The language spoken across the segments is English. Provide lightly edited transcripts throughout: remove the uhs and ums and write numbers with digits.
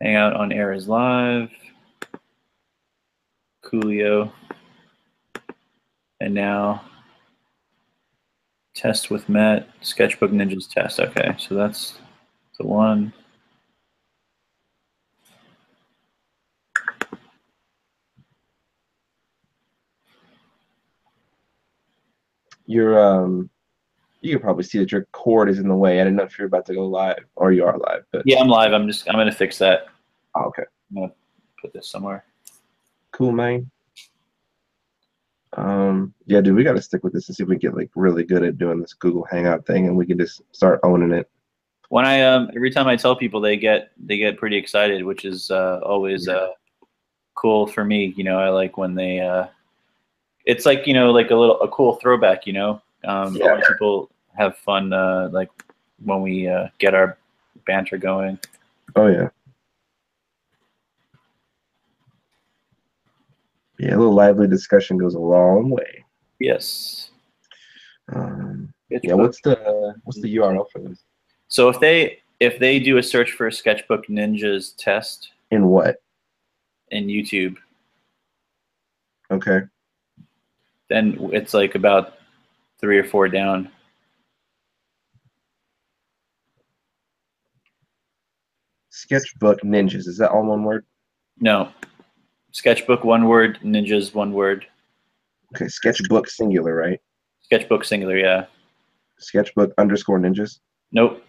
Hangout on air is live. Coolio. And now test with Matt. Sketchbook Ninjas test. Okay, so that's the one. You can probably see that your cord is in the way. I didn't know if you're about to go live or you are live, but Yeah, I'm live. I'm gonna fix that. oh, okay. I'm gonna put this somewhere. Cool, man. Yeah, dude, we got to stick with this and see if we get like really good at doing this Google Hangout thing, and we can just start owning it. When I every time I tell people, they get pretty excited, which is always cool for me. You know, I like when they. It's like like a cool throwback. A lot of people have fun like when we get our banter going. Oh yeah. Yeah, a little lively discussion goes a long way. Yes. Yeah, what's the URL for this? So if they do a search for Sketchbook Ninjas test in what? In YouTube. Okay. Then it's like about 3 or 4 down. Sketchbook Ninjas, is that all one word? No. Sketchbook one word, Ninjas one word. Okay, Sketchbook singular, right? Sketchbook singular, yeah. Sketchbook underscore ninjas? Nope.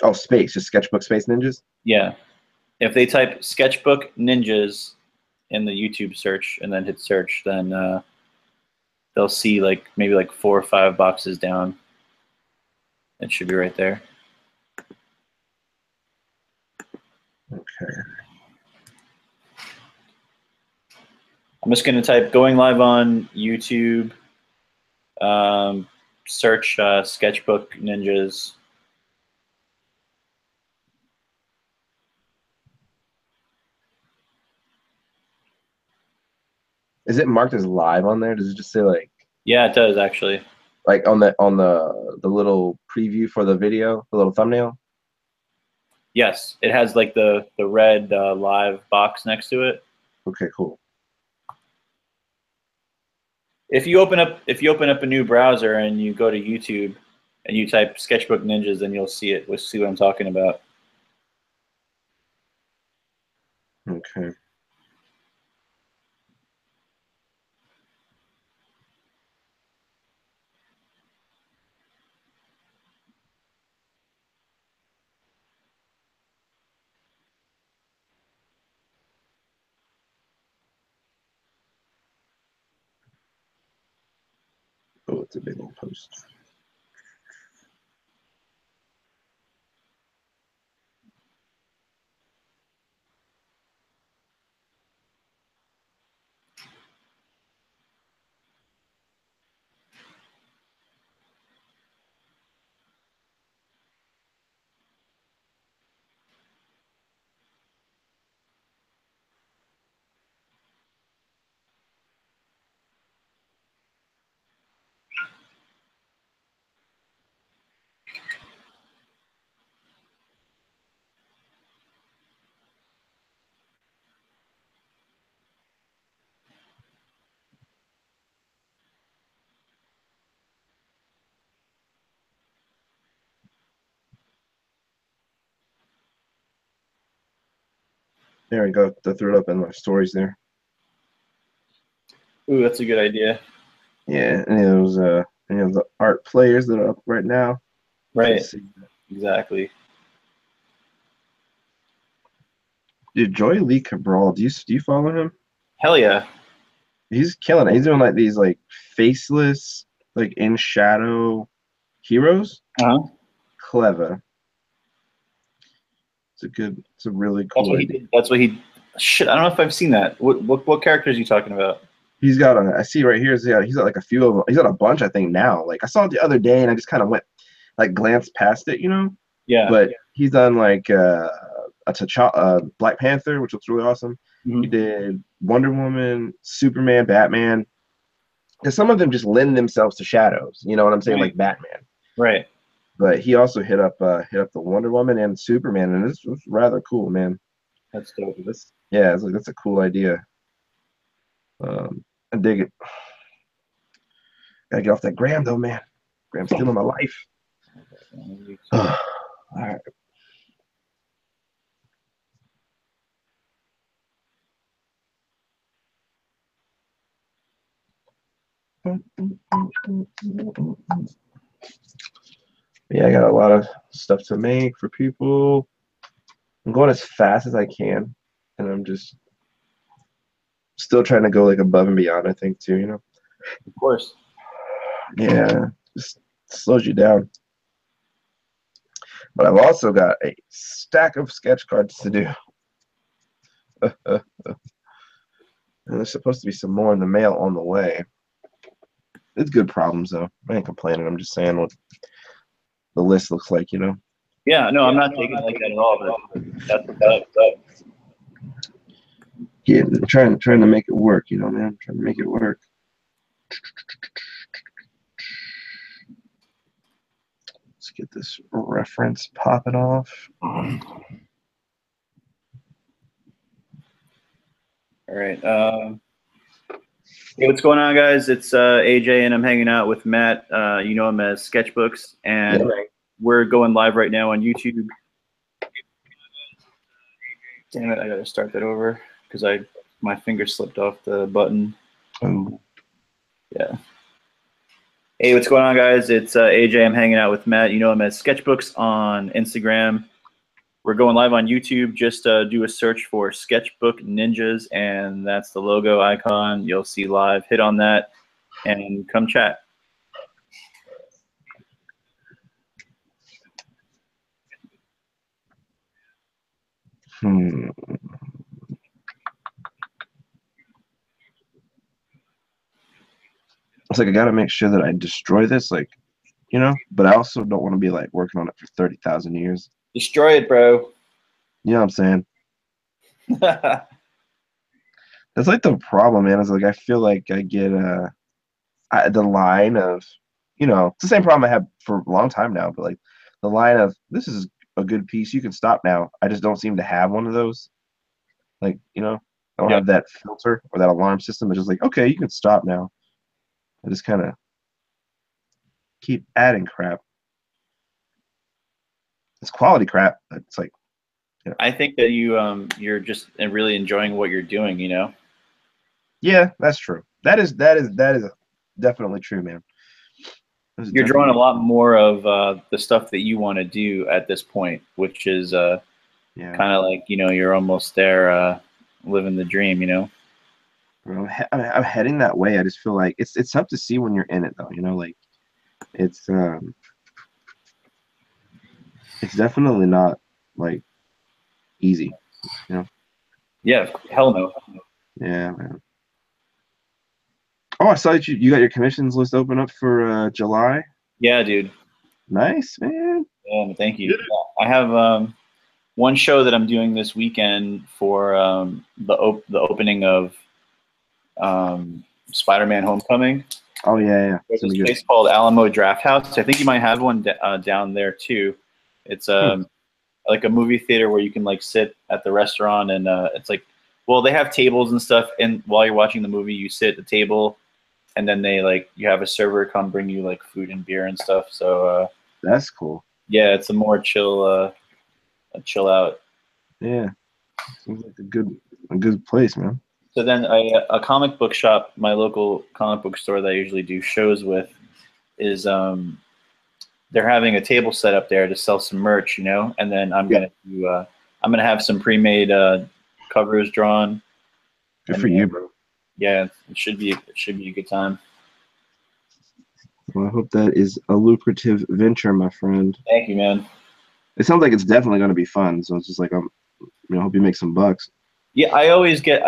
Oh, space, just Sketchbook space ninjas? Yeah. If they type Sketchbook Ninjas in the YouTube search and then hit search, then they'll see like maybe like 4 or 5 boxes down. It should be right there. Okay. I'm just going to type going live on YouTube, search Sketchbook Ninjas. Is it marked as live on there? Does it just say like? Yeah, it does actually. Like on the little preview for the video, the little thumbnail? Yes, it has like the red live box next to it. Okay, cool. If you open up a new browser and you go to YouTube and you type Sketchbook Ninjas, then you'll see it. We'll see what I'm talking about. Okay. Oh, it's a big old post. There we go. I threw it up in my stories there. Ooh, that's a good idea. Yeah, any of the art players that are up right now. Right. Exactly. Dude, Joy Lee Cabral, do you follow him? Hell yeah. He's killing it. He's doing like these like faceless, like in shadow heroes. Clever. It's a really cool idea. That's what he. Shit, I don't know if I've seen that. What characters are you talking about? He's got I see right here. He's got like a few of them. He's got a bunch, I think now. Like I saw it the other day, and I just kind of went, like, glanced past it, Yeah. But he's done like a T'Challa, Black Panther, which looks really awesome. Mm-hmm. He did Wonder Woman, Superman, Batman. Because some of them just lend themselves to shadows. You know what I'm saying? Right. Like Batman. Right. But he also hit up the Wonder Woman and Superman, and this was rather cool, man. That's dope. Yeah, it's like that's a cool idea. I dig it. Gotta get off that gram though, man. Gram's stealing my life. All right. Yeah, I got a lot of stuff to make for people. I'm going as fast as I can, and I'm just still trying to go like above and beyond, I think, too, you know? Of course. Yeah, just slows you down. But I've also got a stack of sketch cards to do. And there's supposed to be some more in the mail on the way. It's good problems, though. I ain't complaining. I'm just saying what the list looks like, you know? Yeah, no, I'm not taking it like that at all, but that's what's up. Yeah, trying to make it work, you know, man. Trying to make it work. Let's get this reference popping off. All right. Hey, what's going on, guys? It's AJ, and I'm hanging out with Matt. You know him as Sketchbooks, and we're going live right now on YouTube. Damn it! I gotta start that over because my finger slipped off the button. Oh. Yeah. Hey, what's going on, guys? It's AJ. I'm hanging out with Matt. You know him as Sketchbooks on Instagram. We're going live on YouTube. Just do a search for Sketchbook Ninjas, and that's the logo icon. You'll see live. Hit on that, and come chat. It's like I gotta make sure that I destroy this, like, you know, but I also don't want to be like working on it for 30,000 years. Destroy it, bro. You know what I'm saying? That's like the problem, man. Is like I feel like I get the line of, you know, it's the same problem I had for a long time now, but like the line of this is a good piece, you can stop now. I just don't seem to have one of those. Like, you know, I don't have that filter or that alarm system. It's just like, okay, you can stop now. I just kind of keep adding crap. It's quality crap, but it's like, you know. I think that you're just really enjoying what you're doing, you know? Yeah, that's true. That is definitely true, man. You're drawing a lot more of the stuff that you want to do at this point, which is kind of like, you know, you're almost there living the dream, you know? I'm heading that way. I just feel like it's tough to see when you're in it, though. You know, like it's definitely not like easy. You know? Yeah, hell no. Yeah, man. Oh, I saw that you got your commissions list open up for July. Yeah, dude. Nice, man. Yeah, thank you. I have one show that I'm doing this weekend for the opening of Spider-Man: Homecoming. Oh yeah. There's this place called Alamo Draft House. I think you might have one down there too. It's like a movie theater where you can like sit at the restaurant, and it's like, well, they have tables and stuff, and while you're watching the movie, you sit at the table, and then you have a server come bring you like food and beer and stuff. So that's cool. Yeah, it's a more chill out. Yeah, seems like a good place, man. So then a comic book shop, my local comic book store that I usually do shows with, is they're having a table set up there to sell some merch, you know, and then I'm gonna have some pre-made covers drawn. Good for you, bro. Yeah, it should be a good time. Well, I hope that is a lucrative venture, my friend. Thank you, man. It sounds like it's definitely going to be fun. So it's just like hope you make some bucks. Yeah, I always get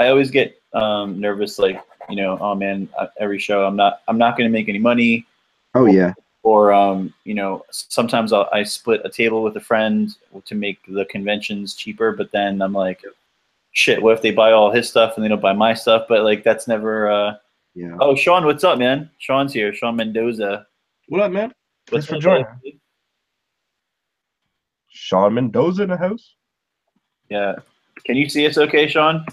nervous, like, you know, oh man, every show I'm not going to make any money. Oh yeah. Or you know, sometimes I split a table with a friend to make the conventions cheaper, but then I'm like, shit, what if they buy all his stuff and they don't buy my stuff? But like that's never. Yeah. Oh, Sean, what's up, man? Sean's here. Sean Mendoza. What up, man? Thanks for joining. Sean Mendoza in the house. Yeah. Can you see us okay, Sean?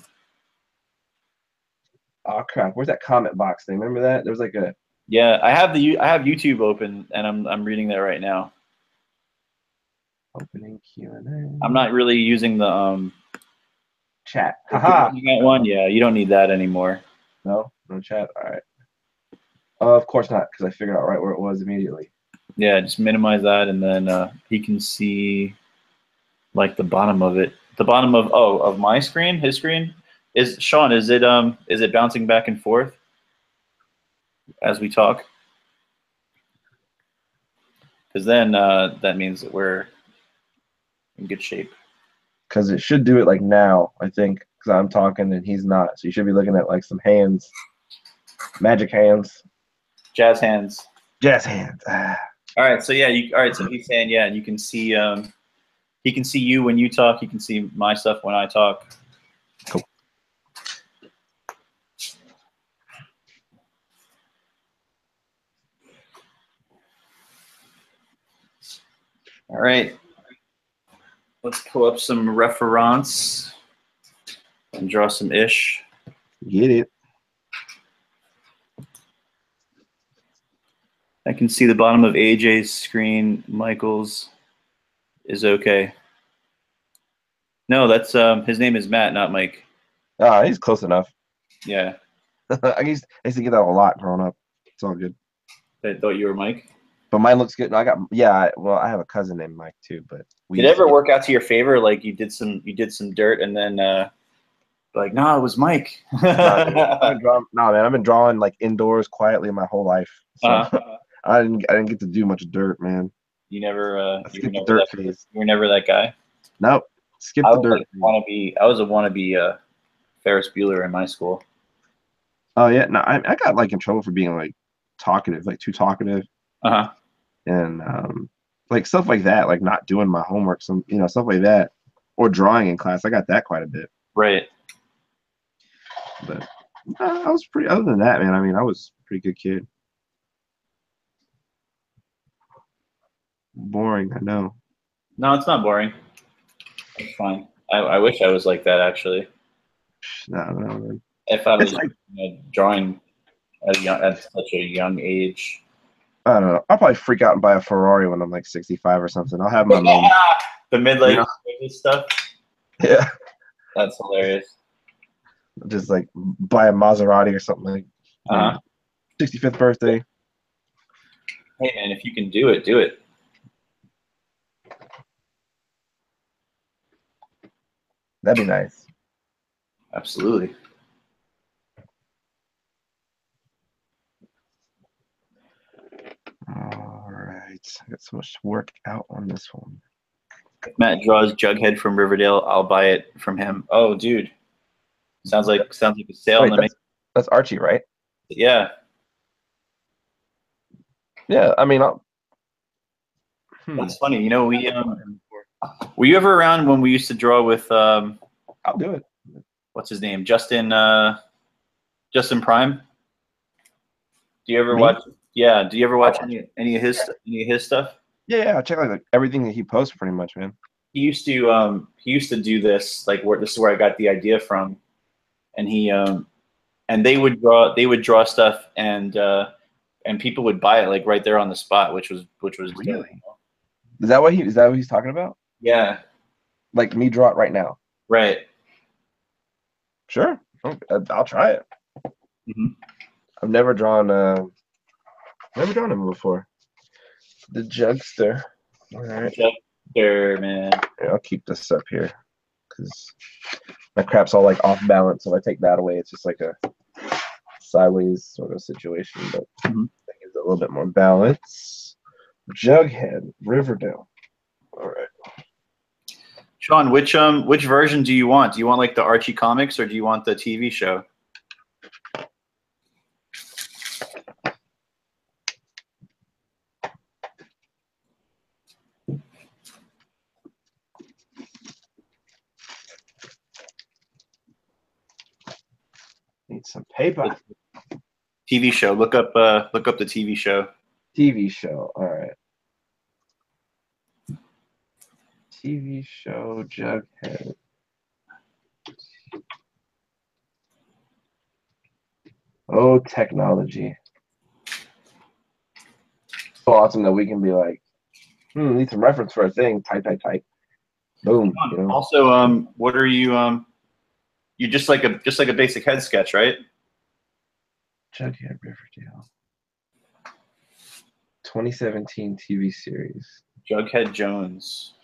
Oh crap! Where's that comment box thing? Remember that? There was like a Yeah, I have YouTube open and I'm reading that right now. opening Q&A. I'm not really using the chat. Haha. You got one? Yeah, you don't need that anymore. No chat. All right. Of course not, because I figured out right where it was immediately. Yeah, just minimize that, and then he can see like the bottom of it. The bottom of my screen, his screen. Is Sean? Is it bouncing back and forth as we talk? Because then that means that we're in good shape. Because it should do it like now, I think, because I'm talking and he's not. So you should be looking at like some hands, magic hands, Jazz hands. jazz hands. All right, so yeah, all right. So he's saying yeah, and you can see he can see you when you talk. You can see my stuff when I talk. Cool. All right. Let's pull up some reference and draw some ish. Get it. I can see the bottom of AJ's screen. Michael's is okay. No, that's his name is Matt, not Mike. Ah, he's close enough. Yeah. I used to get that a lot growing up. It's all good. I thought you were Mike. But mine looks good. I got well, I have a cousin named Mike too, but did it ever work out to your favor? Like you did some dirt and then like, no, it was Mike. No, man, I've been drawing like indoors quietly my whole life. So I didn't get to do much dirt, man. You never skip the dirt phase. You were never that guy? Nope. Skip the dirt. I was a wannabe Ferris Bueller in my school. Oh yeah, no, I got like in trouble for being like talkative, like too talkative. And like stuff like that, like not doing my homework, some stuff like that, or drawing in class. I got that quite a bit. Right. But I was pretty. Other than that, man, I mean, I was a pretty good kid. Boring, I know. No, it's not boring. It's fine. I wish I was like that actually. No, man. If I was like, drawing at such a young age. I don't know. I'll probably freak out and buy a Ferrari when I'm like 65 or something. I'll have my moment. The midlife stuff. Yeah. That's hilarious. Just like buy a Maserati or something like 65th birthday. Hey man, if you can do it, do it. That'd be nice. Absolutely. All right. I got so much to work out on this one. If Matt draws Jughead from Riverdale, I'll buy it from him. Oh, dude. Sounds like a sale. Wait, that's Archie, right? Yeah. Yeah, I mean, that's funny. You know, were you ever around when we used to draw with I'll do it. What's his name? Justin Prime? Do you ever watch? Yeah. Do you ever watch any of his stuff? Yeah, I check like everything that he posts pretty much, man. He used to do this, like this is where I got the idea from, and he and they would draw stuff and people would buy it like right there on the spot, which was really. Is that what he's talking about? Yeah. Like me draw it right now. Right. Sure, I'll try it. I've never drawn him before. The Jugster. All right. Jugster, man. Here, I'll keep this up here because my crap's all like off balance. So if I take that away, it's just like a sideways sort of situation. But that gives it a little bit more balance. Jughead, Riverdale. All right. Sean, which version do you want? Do you want like the Archie comics or do you want the TV show? Need some paper. TV show. Look up the TV show. TV show. All right. TV show Jughead. Oh, technology. So awesome that we can be like, need some reference for a thing. Type, type, type. Boom. You know. Also, what are you? You just like a basic head sketch, right? Jughead Riverdale. 2017 TV series. Jughead Jones.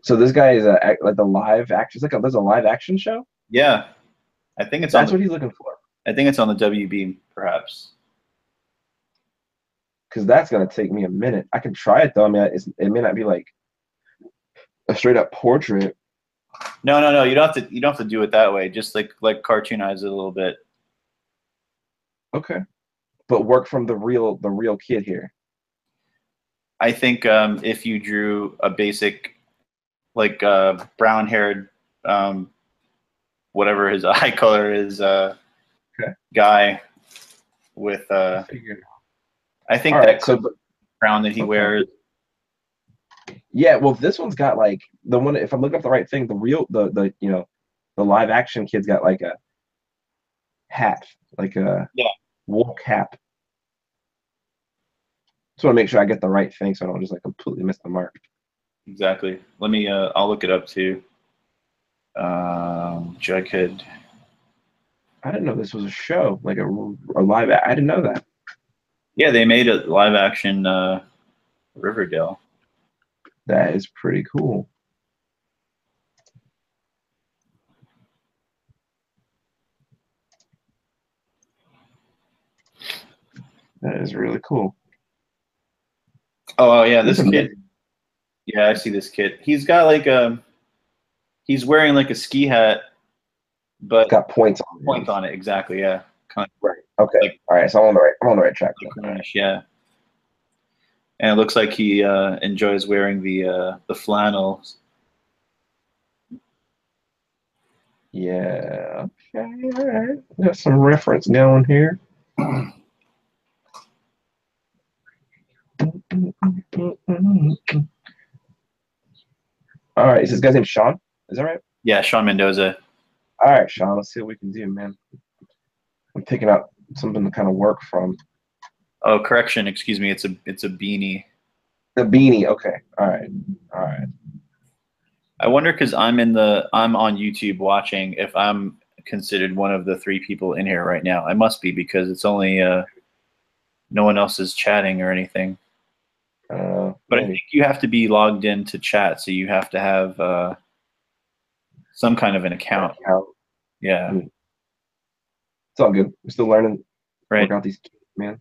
So this guy is like the live action. There's a live action show. Yeah, I think it's That's what he's looking for. I think it's on the WB, perhaps. Because that's gonna take me a minute. I can try it though. I mean, it may not be like a straight up portrait. No. You don't have to do it that way. Just like cartoonize it a little bit. Okay, but work from the real kid here. I think if you drew a basic, like brown-haired, whatever his eye color is, Okay. guy with I think All that right, so crown that he wears. Yeah, well, this one's got like the one. If I'm looking up the right thing, the the live action kid's got like a hat, like a wool cap. Just want to make sure I get the right thing, so I don't just like completely miss the mark. Exactly. Let me. I'll look it up too. Jughead. I didn't know this was a show, like a live. I didn't know that. Yeah, they made a live action Riverdale. That is pretty cool. That is really cool. Oh yeah, this kid. Yeah, I see this kid. He's got like he's wearing like a ski hat, but it's got points on it. Exactly. Yeah. Kind of, right. Okay. Like, all right. So I'm on the right track. Like yeah. And it looks like he enjoys wearing the flannels. Yeah. Okay. All right. Got some reference going here. All right. Is this guy's name Sean? Is that right? Yeah, Sean Mendoza. All right, Sean. Let's see what we can do, man. I'm picking out something to kind of work from. Oh, correction. Excuse me. It's a beanie. The beanie. Okay. All right. All right. I wonder because I'm on YouTube watching if I'm considered one of the 3 people in here right now. I must be because it's only no one else is chatting or anything. But maybe. I think you have to be logged in to chat, so you have to have some kind of an account. Yeah. It's all good. We're still learning. Right. Work out these kids, man.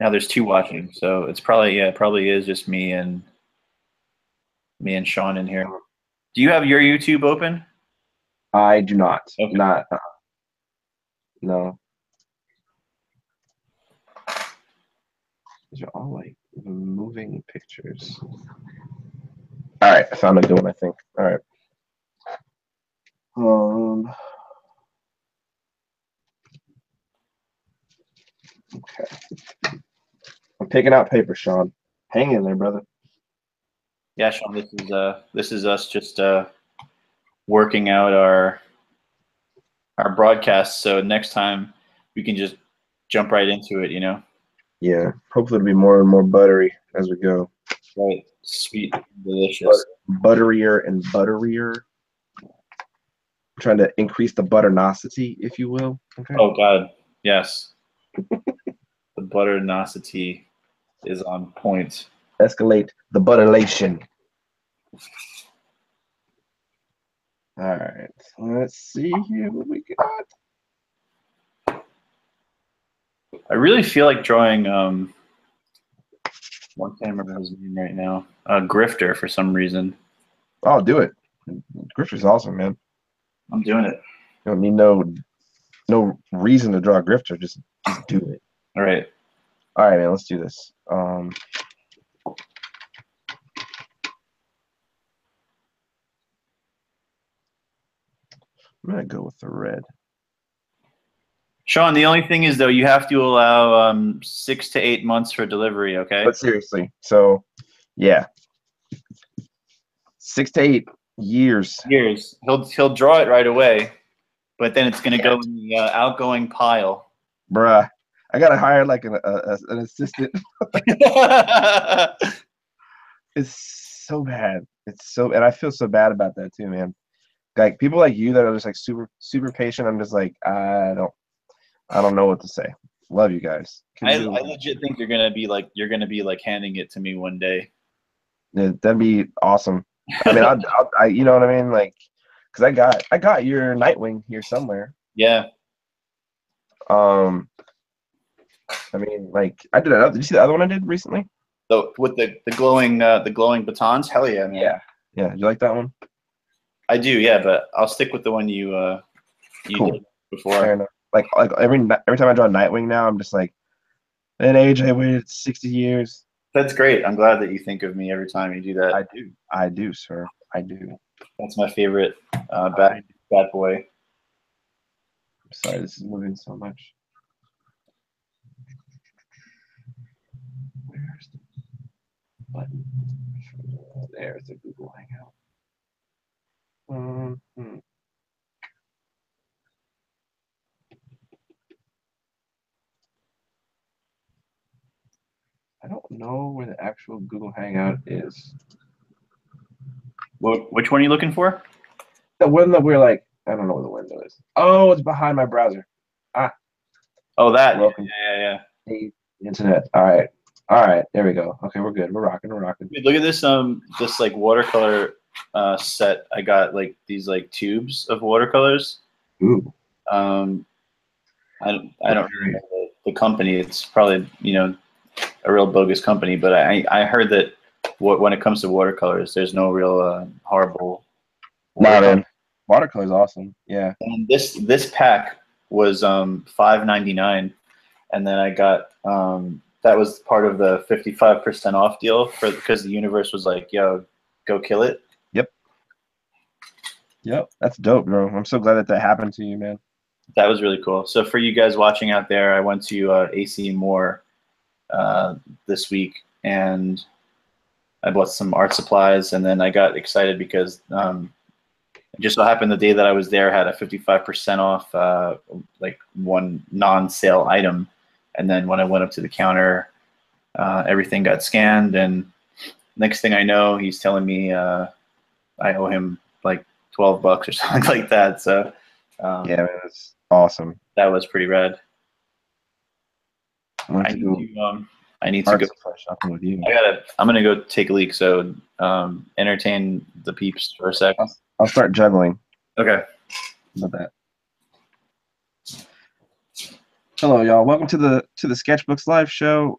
Now there's 2 watching, so it's probably it probably is just me and Sean in here. Do you have your YouTube open? I do not. Okay. Not. No. These are all like moving pictures. All right, I found a good one, I think. All right. Okay. I'm picking out paper, Sean. Hang in there, brother. Yeah, Sean. This is us just working out our broadcast. So next time we can just jump right into it. You know. Yeah. Hopefully it'll be more and more buttery as we go. Right. Sweet, delicious. Butterier and butterier. I'm trying to increase the butternosity, if you will. Okay. Oh God, yes. The butternosity is on point. Escalate the butterlation. All right. Let's see here what we got. I really feel like drawing I can't remember his name right now. Grifter for some reason. I'll do it. Grifter's awesome, man. I'm doing it. You don't need no reason to draw a grifter. Just do it. All right. All right, man. Let's do this. I'm gonna go with the red. Sean, the only thing is though, you have to allow 6 to 8 months for delivery. Okay. But seriously, so yeah, 6 to 8 years. He'll draw it right away, but then it's gonna Yeah. go in the outgoing pile. Bruh. I gotta hire like an assistant. It's so bad. It's so, and I feel so bad about that too, man. Like people like you that are just like super patient. I'm just like I don't know what to say. Love you guys. I Couldn't do it without legit think you're gonna be like handing it to me one day. you. Yeah, that'd be awesome. I mean, you know what I mean, like, because I got your Nightwing here somewhere. Yeah. Um, I mean, like, I did another. Did you see the other one I did recently? So with the glowing batons, hell yeah, man. Yeah. Yeah. You like that one? I do, yeah, but I'll stick with the one you Cool. did before. Fair enough. Like every time I draw Nightwing now, I'm just like, man, AJ waited 60 years. That's great. I'm glad that you think of me every time you do that. I do. I do, sir. I do. That's my favorite bad boy. I'm sorry, this is moving so much. Where's the button? There's the Google Hangout. I don't know where the actual Google Hangout is. Which one are you looking for? The one that we're like, I don't know where the window is. Oh, it's behind my browser. Oh, that. Welcome. Yeah. Hey, internet. All right. There we go. Okay, we're good. We're rocking. Dude, look at this like watercolor set. I got like these like tubes of watercolors. Ooh. I don't remember the company. It's probably a real bogus company, but I heard that when it comes to watercolors, there's no real horrible. Nah, man. Watercolor's awesome. Yeah. And this pack was $5.99, and then I got that was part of the 55% off deal because the universe was like, yo, go kill it. Yep. That's dope, bro. I'm so glad that happened to you, man. That was really cool. So for you guys watching out there, I went to AC Moore this week, and I bought some art supplies, and then I got excited because it just so happened the day that I was there had a 55% off like one non-sale item, and then when I went up to the counter, everything got scanned, and next thing I know, he's telling me I owe him like $12 or something like that. So yeah, man, that's awesome. That was pretty rad. I need to go shopping with you. I'm gonna go take a leak. So entertain the peeps for a sec. I'll start juggling. Okay. How about that? Hello, y'all. Welcome to the Sketchbooks live show.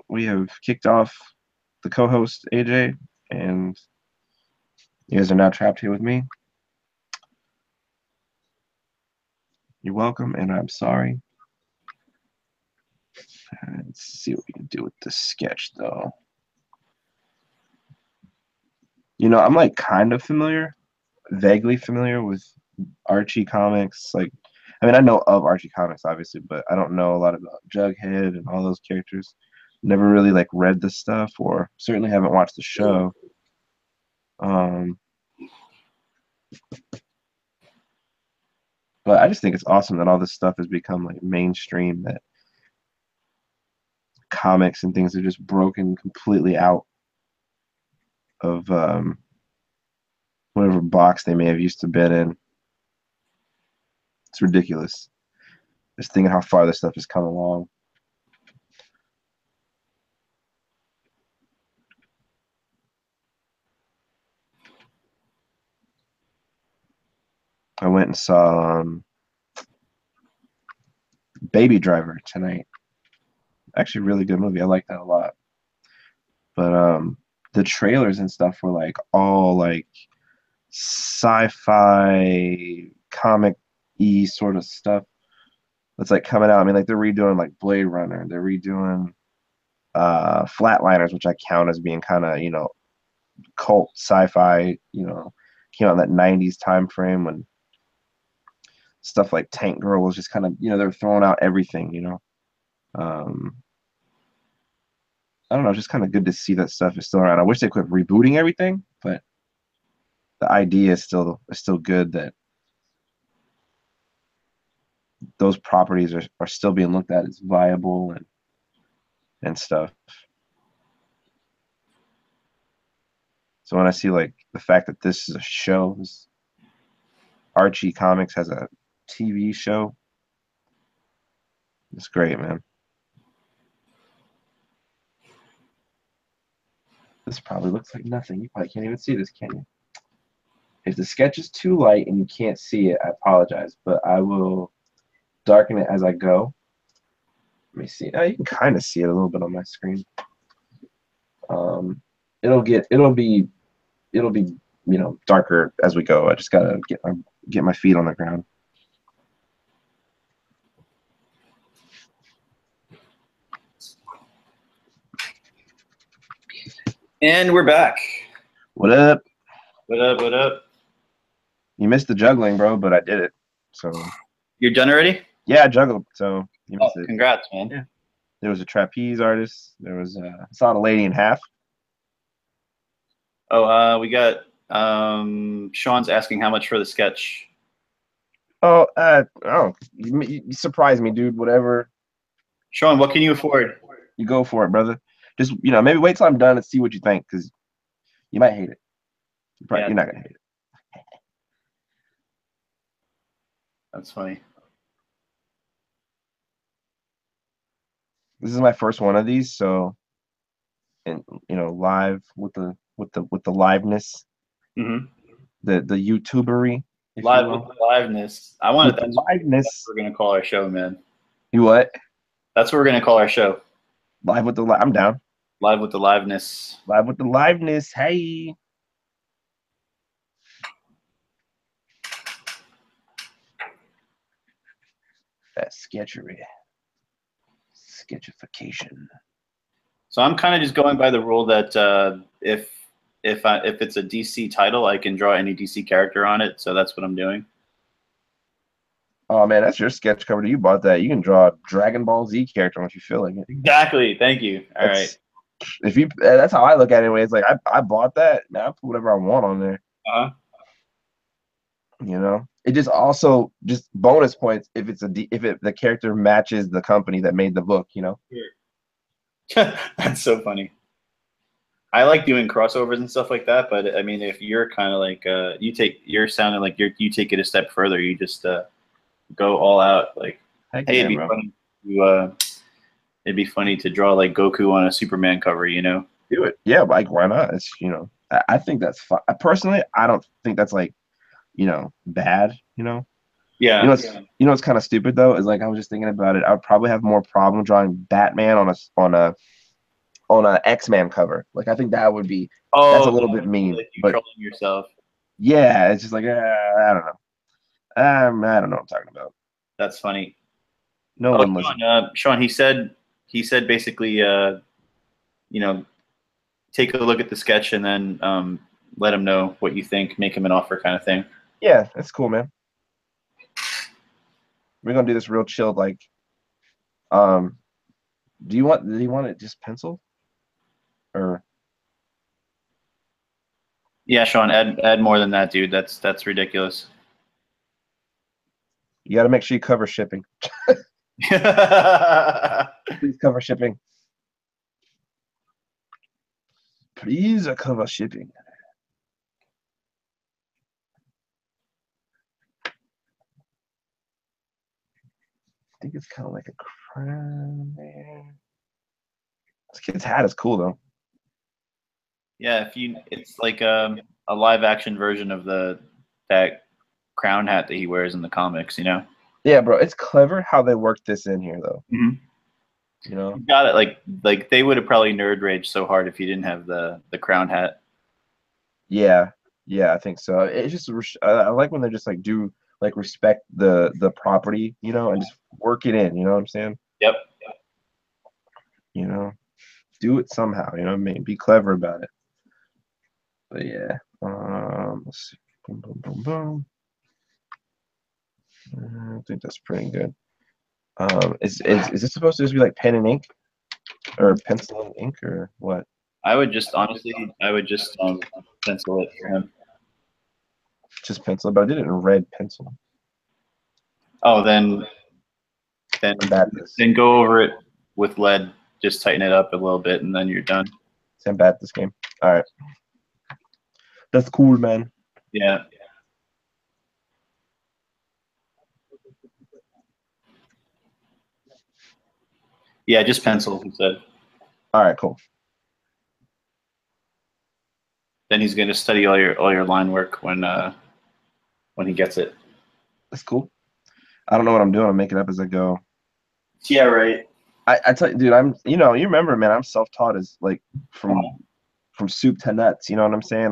We have kicked off the co-host AJ, and you guys are now trapped here with me. You're welcome, and I'm sorry. Let's see what we can do with this sketch, though. I'm like kind of vaguely familiar with Archie comics. Like, I mean, I know of Archie comics, obviously, but I don't know a lot about Jughead and all those characters. Never really like read the stuff, or certainly haven't watched the show. But I just think it's awesome that all this stuff has become like mainstream, that comics and things are just broken completely out of whatever box they may have used to been in. It's ridiculous. Just thinking how far this stuff has come along. I went and saw Baby Driver tonight. Actually, really good movie. I like that a lot. But the trailers and stuff were like all like sci-fi comic-y sort of stuff that's like coming out. I mean, like they're redoing like Blade Runner. They're redoing Flatliners, which I count as being kind of cult sci-fi. Came out in that '90s time frame when stuff like Tank Girl was just kind of they were throwing out everything. I don't know, it's just kind of good to see that stuff is still around. I wish they quit rebooting everything, but the idea is still good that those properties are still being looked at as viable and stuff. So when I see like the fact that this is a show, Archie Comics has a TV show, it's great, man. This probably looks like nothing. You probably can't even see this, can you? If the sketch is too light and you can't see it, I apologize, but I will darken it as I go. Let me see. Now you can kind of see it a little bit on my screen. It'll be darker as we go. I just gotta get my feet on the ground. And we're back. What up? What up? What up? You missed the juggling, bro, but I did it. So You're done already? yeah, I juggled. So you missed it. Congrats, man. Yeah. There was a trapeze artist. There was I saw a lady in half. Oh, we got Sean's asking how much for the sketch. Oh, you surprised me, dude. Whatever. Sean, what can you afford? You go for it, brother. Just maybe wait till I'm done and see what you think, because you might hate it. You're not gonna hate it. That's funny. This is my first one of these, so and live with the liveness, Mm-hmm. the YouTubery, if Live you with will. the liveness. I wanted that. Liveness. That's what we're gonna call our show, man. You what? That's what we're gonna call our show. Live with the I'm down. Live with the liveness. Live with the liveness. Hey. That sketchery. Sketchification. So I'm kind of just going by the rule that if it's a DC title, I can draw any DC character on it. So that's what I'm doing. Oh man, that's your sketch cover. You bought that. You can draw a Dragon Ball Z character once you feel like it. Exactly. Thank you. All right. That's how I look at it anyway. It's like I bought that. Now I put whatever I want on there. It just also just bonus points if the character matches the company that made the book. That's so funny. I like doing crossovers and stuff like that, but I mean, if you're kind of like you're sounding like you take it a step further. You just go all out. Like, Heck hey, yeah, it'd be funny to draw like Goku on a Superman cover. Do it. Yeah, like why not? It's I think that's fun. Personally, I don't think that's like bad. Yeah. What's kind of stupid though is like I was just thinking about it. I would probably have more problem drawing Batman on a X-Man cover. Like I think that would be that's a little bit mean. Like you but trolling yourself. Yeah, it's just like I don't know. I don't know what I'm talking about. That's funny. No one listens. Sean, he said basically, take a look at the sketch and then let him know what you think, make him an offer kind of thing. Yeah, that's cool, man. We're gonna do this real chilled, like do you want it just pencil? Or yeah, Sean, add more than that, dude. That's ridiculous. You gotta make sure you cover shipping. Please cover shipping. Please cover shipping. I think it's kind of like a crown there. This kid's hat is cool though. Yeah, it's like a live action version of that crown hat that he wears in the comics. Yeah, bro, it's clever how they worked this in here though. Mm-hmm. You got it. Like they would have probably nerd raged so hard if you didn't have the crown hat. Yeah, I think so. It's just I like when they just like do like respect the property, and just work it in. You know what I'm saying? Yep. Do it somehow. You know what I mean? Be clever about it. But yeah, let's see. Boom, boom, boom, boom. I think that's pretty good. Is this supposed to just be like pen and ink, or pencil and ink, or what? I would just pencil it for him. Just pencil, but I did it in red pencil. Oh, then Then I'm bad at this. then go over it with lead. Just tighten it up a little bit, and then you're done. I'm bad at this game. All right, that's cool, man. Yeah. Yeah, just pencil, he said. All right, cool. Then he's going to study all your line work when he gets it. That's cool. I don't know what I'm doing. I'm making it up as I go. Yeah, right. I tell you, dude, you remember, man, I'm self-taught as like from soup to nuts. You know what I'm saying?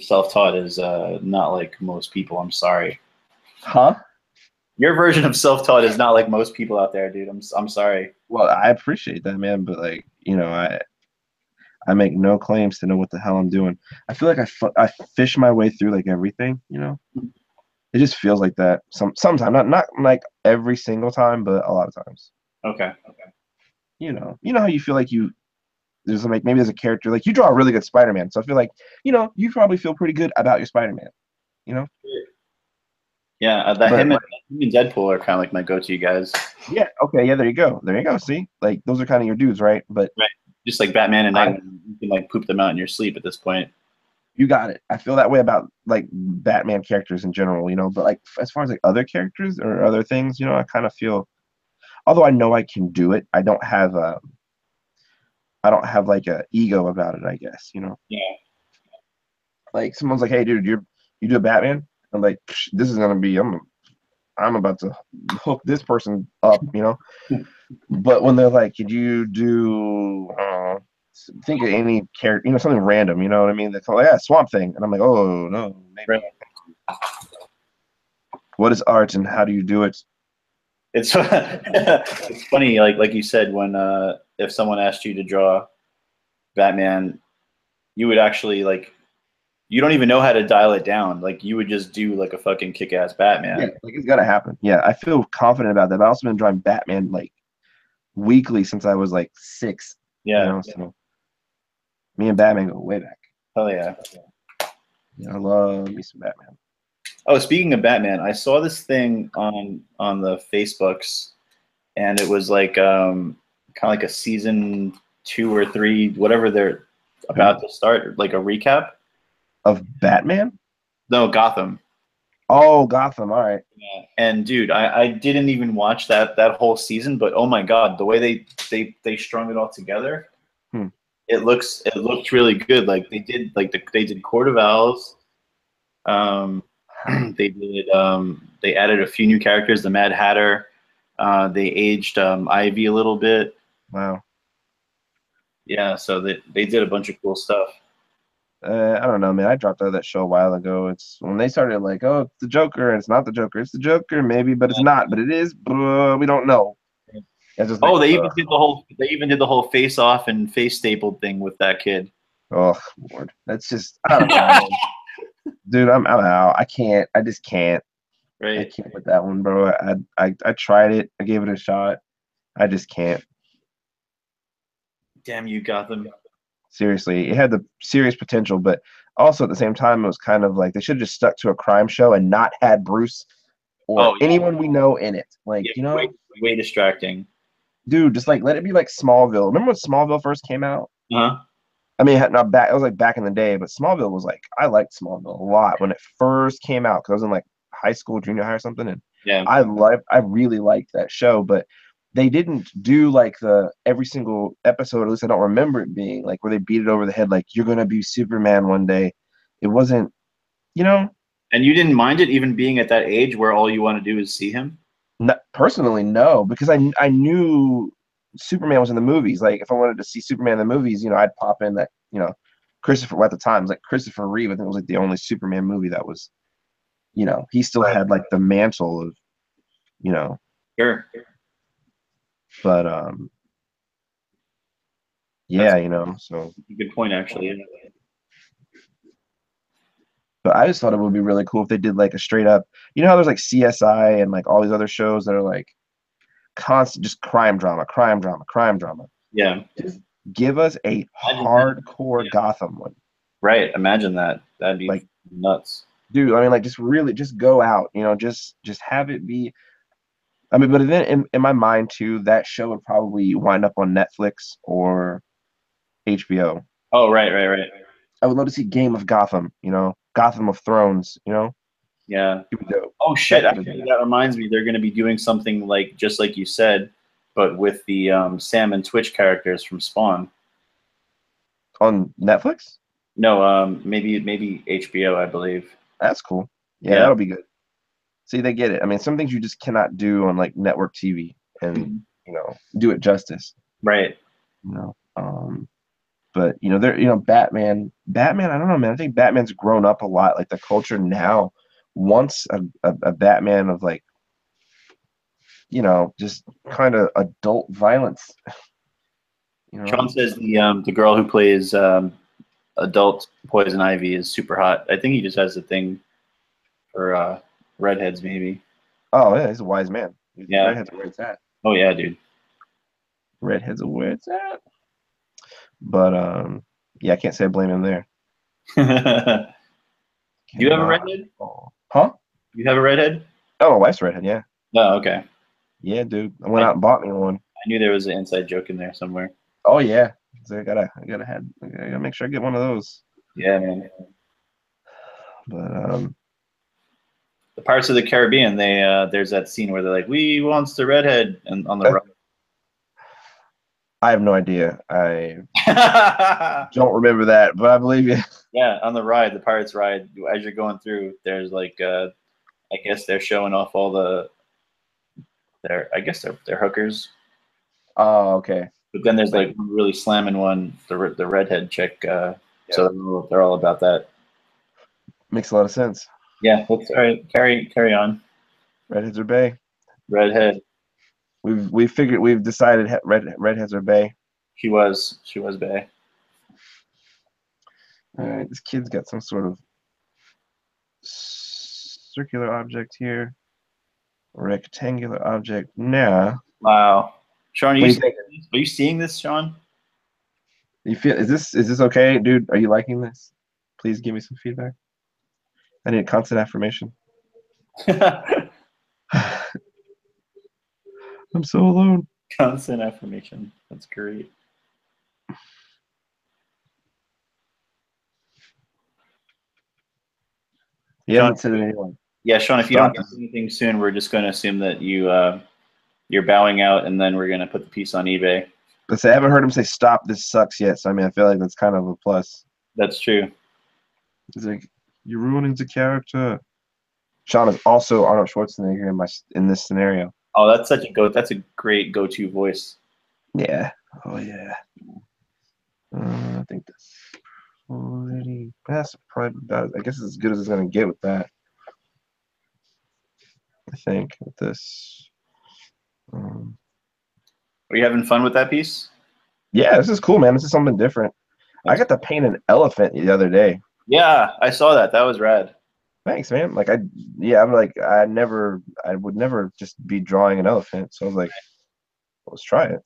Self-taught is not like most people. I'm sorry. Huh? Your version of self-taught is not like most people out there, dude. I'm sorry. Well, I appreciate that, man, but like, I make no claims to know what the hell I'm doing. I feel like I fish my way through like everything, It just feels like that. Sometimes, not like every single time, but a lot of times. Okay. You know how you feel like there's like maybe there's a character like you draw a really good Spider-Man, so I feel like you probably feel pretty good about your Spider-Man, you know. Yeah, him and Deadpool are kind of like my go-to guys. Yeah. Okay. Yeah. There you go. See, like those are kind of your dudes, right? But right, just like Batman and Nightwing, you can like poop them out in your sleep at this point. You got it. I feel that way about like Batman characters in general, But like as far as like other characters or other things, I kind of feel. Although I know I can do it, I don't have like a ego about it. I guess Yeah. Like someone's like, "Hey, dude, you do a Batman." I'm like, "This is gonna be. I'm about to hook this person up," But when they're like, "Could you do?" Think of any character, something random. You know what I mean? They call yeah, Swamp Thing, and I'm like, "Oh no, maybe." Right. What is art, and how do you do it? It's it's funny, like you said, when if someone asked you to draw Batman, you would actually like you don't even know how to dial it down. Like you would just do like a fucking kick-ass Batman. Yeah, like it's gotta happen. Yeah, I feel confident about that. But I've also been drawing Batman like weekly since I was like 6. Yeah. So me and Batman go way back. Hell yeah. Yeah, I love me some Batman. Oh, speaking of Batman, I saw this thing on the Facebooks, and it was like kind of like a season 2 or 3, whatever they're about to start, like a recap of Batman. No, Gotham. Oh, Gotham. All right. Yeah. And dude, I didn't even watch that whole season, but oh my god, the way they strung it all together, it looks really good. Like they did they did Court of Owls. They added a few new characters, the Mad Hatter. They aged Ivy a little bit. Wow. Yeah, so they did a bunch of cool stuff. I don't know, man. I dropped out of that show a while ago. It's when they started like, oh, it's the Joker, and it's not the Joker. It's the Joker, maybe, but it's not. But it is. We don't know. It's just like, they even did the whole face off and face stapled thing with that kid. Oh Lord, that's just I don't know, dude. I'm out. I can't. I just can't. Right. I can't with that one, bro. I tried it. I gave it a shot. I just can't. Damn you, Gotham. Seriously, it had the serious potential, but also at the same time, it was kind of like they should have just stuck to a crime show and not had Bruce or anyone we know in it. Like, way distracting. Dude, just like let it be like Smallville. Remember when Smallville first came out? Uh-huh. I mean, not back. It was like back in the day, but Smallville was like I liked Smallville a lot when it first came out because I was in like high school, junior high or something, and yeah, I really liked that show, but they didn't do like the every single episode, at least I don't remember it being like where they beat it over the head like you're gonna be Superman one day. It wasn't, And you didn't mind it even being at that age where all you want to do is see him? Personally, no, because I knew Superman was in the movies. Like if I wanted to see Superman in the movies, I'd pop in that, Christopher at the time, it was like Christopher Reeve. I think it was like the only Superman movie that was, he still had like the mantle of, Sure. But yeah, so good point actually. But I just thought it would be really cool if they did like a straight up, how there's like CSI and like all these other shows that are like constant just crime drama, crime drama, crime drama. Yeah. Just give us a hardcore Gotham one. Right. Imagine that. That'd be like nuts. Dude, I mean like just really just go out, just have it be I mean, but then in my mind too, that show would probably wind up on Netflix or HBO. Oh, right, right, right. I would love to see Game of Gotham, Gotham of Thrones, Yeah. It'd be dope. Oh shit! That could have Actually, been that reminds me, they're going to be doing something like just like you said, but with the Sam and Twitch characters from Spawn. on Netflix. No, maybe HBO, I believe. That's cool. Yeah, Yeah. that'll be good. See, they get it. I mean, some things you just cannot do on like network TV and Mhm. do it justice. Right. You know, but they're Batman. I don't know, man. I think Batman's grown up a lot. Like the culture now wants a Batman of like just kind of adult violence. Sean says the girl who plays adult Poison Ivy is super hot. I think he just has a thing for redheads, maybe. Oh yeah, he's a wise man. Yeah. Redheads are where it's at. Oh yeah, dude. Redheads are where it's at. But yeah, I can't say I blame him there. Do you have a Cannot. redhead? Huh? You have a redhead? Oh, my wife's redhead. Yeah, Oh, okay. yeah, dude. I went I, out and bought me one. I knew there was an inside joke in there somewhere. Oh yeah. So I gotta make sure I get one of those. Yeah, man. But The Pirates of the Caribbean, they there's that scene where they're like, "We wants the redhead," and on the rock. I have no idea. I don't remember that, but I believe you. Yeah, on the ride, the Pirates ride. As you're going through, there's like, I guess they're showing off all I guess they're hookers. Oh, okay. But then there's Like, like one really slamming one, the redhead chick. yeah, So they're all about that. makes a lot of sense. Yeah, let's all right, carry on. Redheads are bay. Redhead. We've decided redheads are bay. She was bae. All right, this kid's got some sort of circular object here, rectangular object. Nah. Wow, Sean, What do you think? are you seeing this, Sean? You feel is this okay, dude? Are you liking this? Please give me some feedback. I need constant affirmation. I'm so alone. Constant affirmation. That's great. He Sean, hasn't said anyone. yeah, Sean, if you don't Stop get this. anything soon, we're just going to assume that you're bowing out, and then we're going to put the piece on eBay. But I haven't heard him say stop. This sucks yet. So I mean, I feel like that's kind of a plus. That's true. He's like, you're ruining the character. Sean is also Arnold Schwarzenegger in this scenario. Oh, that's a great go-to voice. Yeah. Oh yeah. I think that's probably about. I guess it's as good as it's gonna get with that. I think with this. Are you having fun with that piece? Yeah, this is cool, man. This is something different. I got to paint an elephant the other day. Yeah, I saw that. That was rad. Thanks, man. I would never just be drawing an elephant. So I was like, let's try it.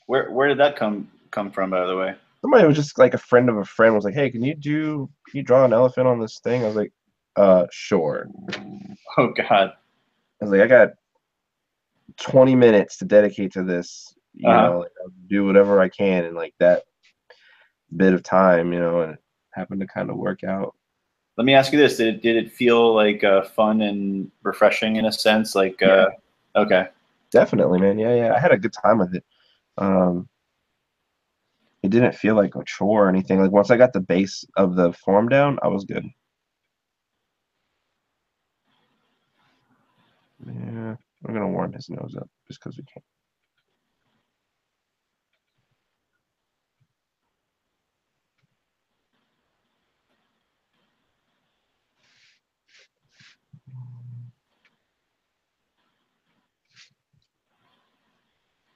Where did that come from, by the way? Somebody was just like a friend of a friend was like, hey, can you draw an elephant on this thing? I was like, sure. Oh God. I was like, I got 20 minutes to dedicate to this. I'll do whatever I can in like that bit of time, and it happened to kind of work out. Let me ask you this: Did it feel like fun and refreshing in a sense? Like, Yeah. Okay, Definitely, man. Yeah. I had a good time with it. It didn't feel like a chore or anything. Like once I got the base of the form down, I was good. Yeah, we're gonna warm his nose up just because we can.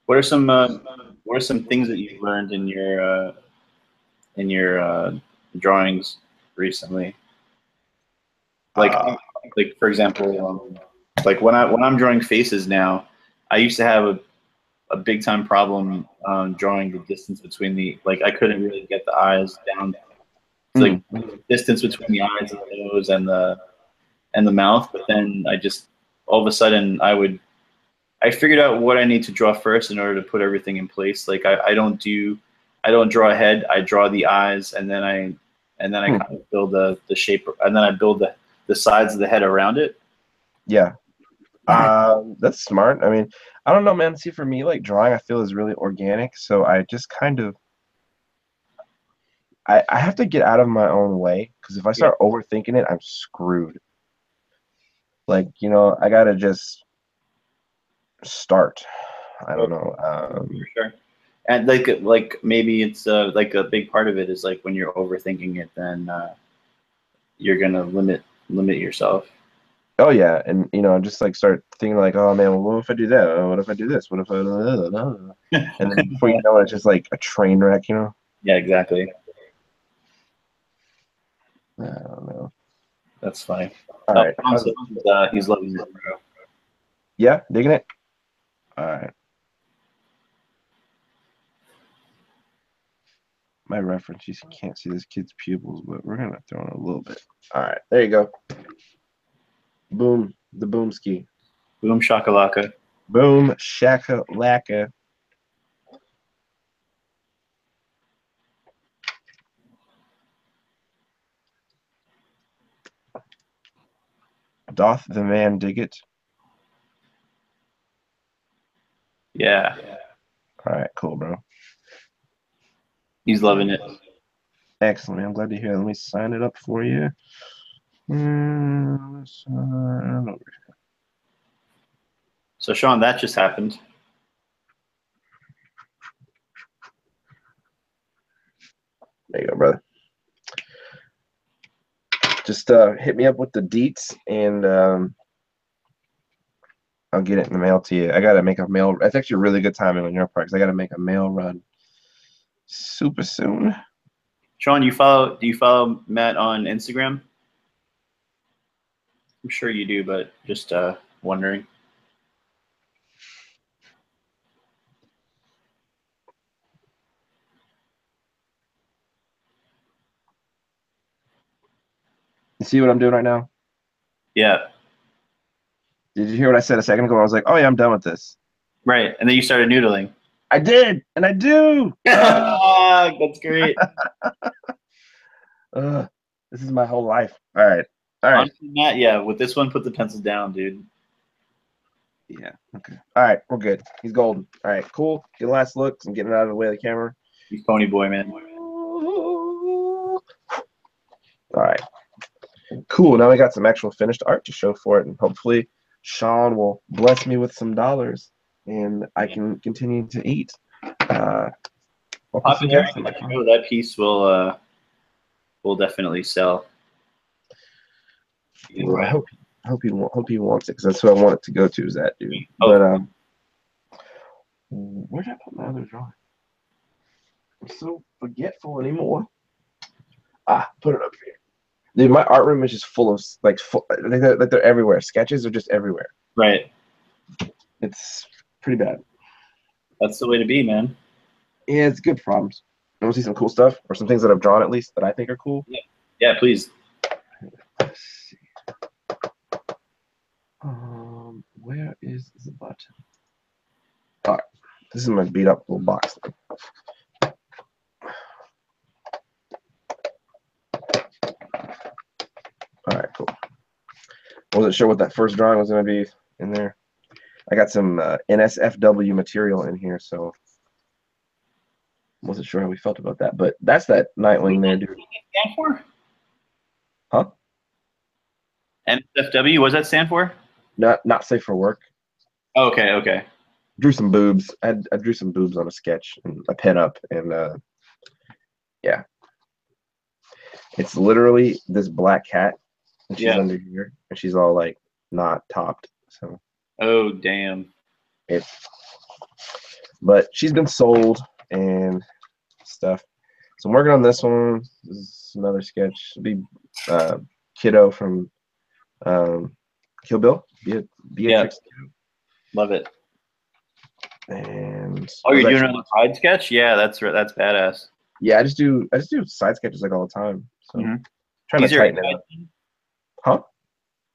what are some things that you've learned in your drawings recently? Like for example, like when I'm drawing faces now, I used to have a big time problem drawing the distance between I couldn't really get the eyes down. It's like distance between the eyes and the nose and and the mouth, but then all of a sudden I figured out what I need to draw first in order to put everything in place. Like I don't draw a head, I draw the eyes, and then I kind of build the shape, and then I build the sides of the head around it. Yeah. That's smart. I mean, I don't know, man. See, for me, like drawing, I feel is really organic. So I just kind of, I have to get out of my own way because if I start overthinking it, I'm screwed. Like, I gotta just start. I don't know. For sure. And like maybe it's like a big part of it is like when you're overthinking it, then you're gonna limit yourself. Oh yeah, and just like start thinking like, oh man, well, what if I do that? What if I do this? What if I? And then before you know it, it's just like a train wreck, Yeah, exactly. I don't know. That's funny. All right. He's loving it, bro. Yeah, digging it. All right. My reference, you can't see this kid's pupils, but we're gonna throw in a little bit. All right, there you go. Boom, the boom ski. Boom shakalaka. Boom shakalaka. Doth the man dig it? Yeah. All right, cool, bro. He's loving it. Excellent, man. I'm glad to hear. Let me sign it up for you. So Sean, that just happened. There you go, brother. Just hit me up with the deets, and I'll get it in the mail to you. I gotta make a mail. That's actually really good timing on your part because I gotta make a mail run super soon. Sean, do you follow Matt on Instagram? I'm sure you do, but just wondering. You see what I'm doing right now? Yeah. Did you hear what I said a second ago? I was like, oh yeah, I'm done with this. Right, and then you started noodling. I did, and I do. That's great. This is my whole life. All right. Honestly, Matt, yeah, with this one, put the pencil down, dude. Yeah. Okay. All right, we're good. He's golden. All right, cool. Get the last looks. I'm getting out of the way of the camera. He's pony boy, man. All right. Cool. Now we got some actual finished art to show for it, and hopefully Sean will bless me with some dollars, and I can continue to eat. That piece will definitely sell. Well, I hope he wants it because that's what I want it to go to. Is that dude? But where did I put my other drawing? I'm so forgetful anymore. Put it up here. Dude, my art room is just full of like they're everywhere. Sketches are just everywhere. Right. It's pretty bad. That's the way to be, man. Yeah, it's good problems. You want to see some cool stuff or some things that I've drawn at least that I think are cool? Yeah, please. Let's see. Where is the button? All right, this is my beat up little box thing. All right, cool. I wasn't sure what that first drawing was going to be in there. I got some NSFW material in here, so wasn't sure how we felt about that. But that's that Nightwing there, dude. Stand for? Huh? NSFW, what does that stand for? Not safe for work. Oh, okay. Drew some boobs. I drew some boobs on a sketch and a pen up, and yeah. It's literally this black cat, and she's under here, and she's all like not topped. So. Oh damn. But she's been sold and stuff. So I'm working on this one. This is another sketch. It'll be Kiddo from Kill Bill. Beatrix Kiddo. Love it. And you're doing another side sketch? Yeah, that's badass. Yeah, I just do side sketches like all the time. So trying to tighten it up. Huh?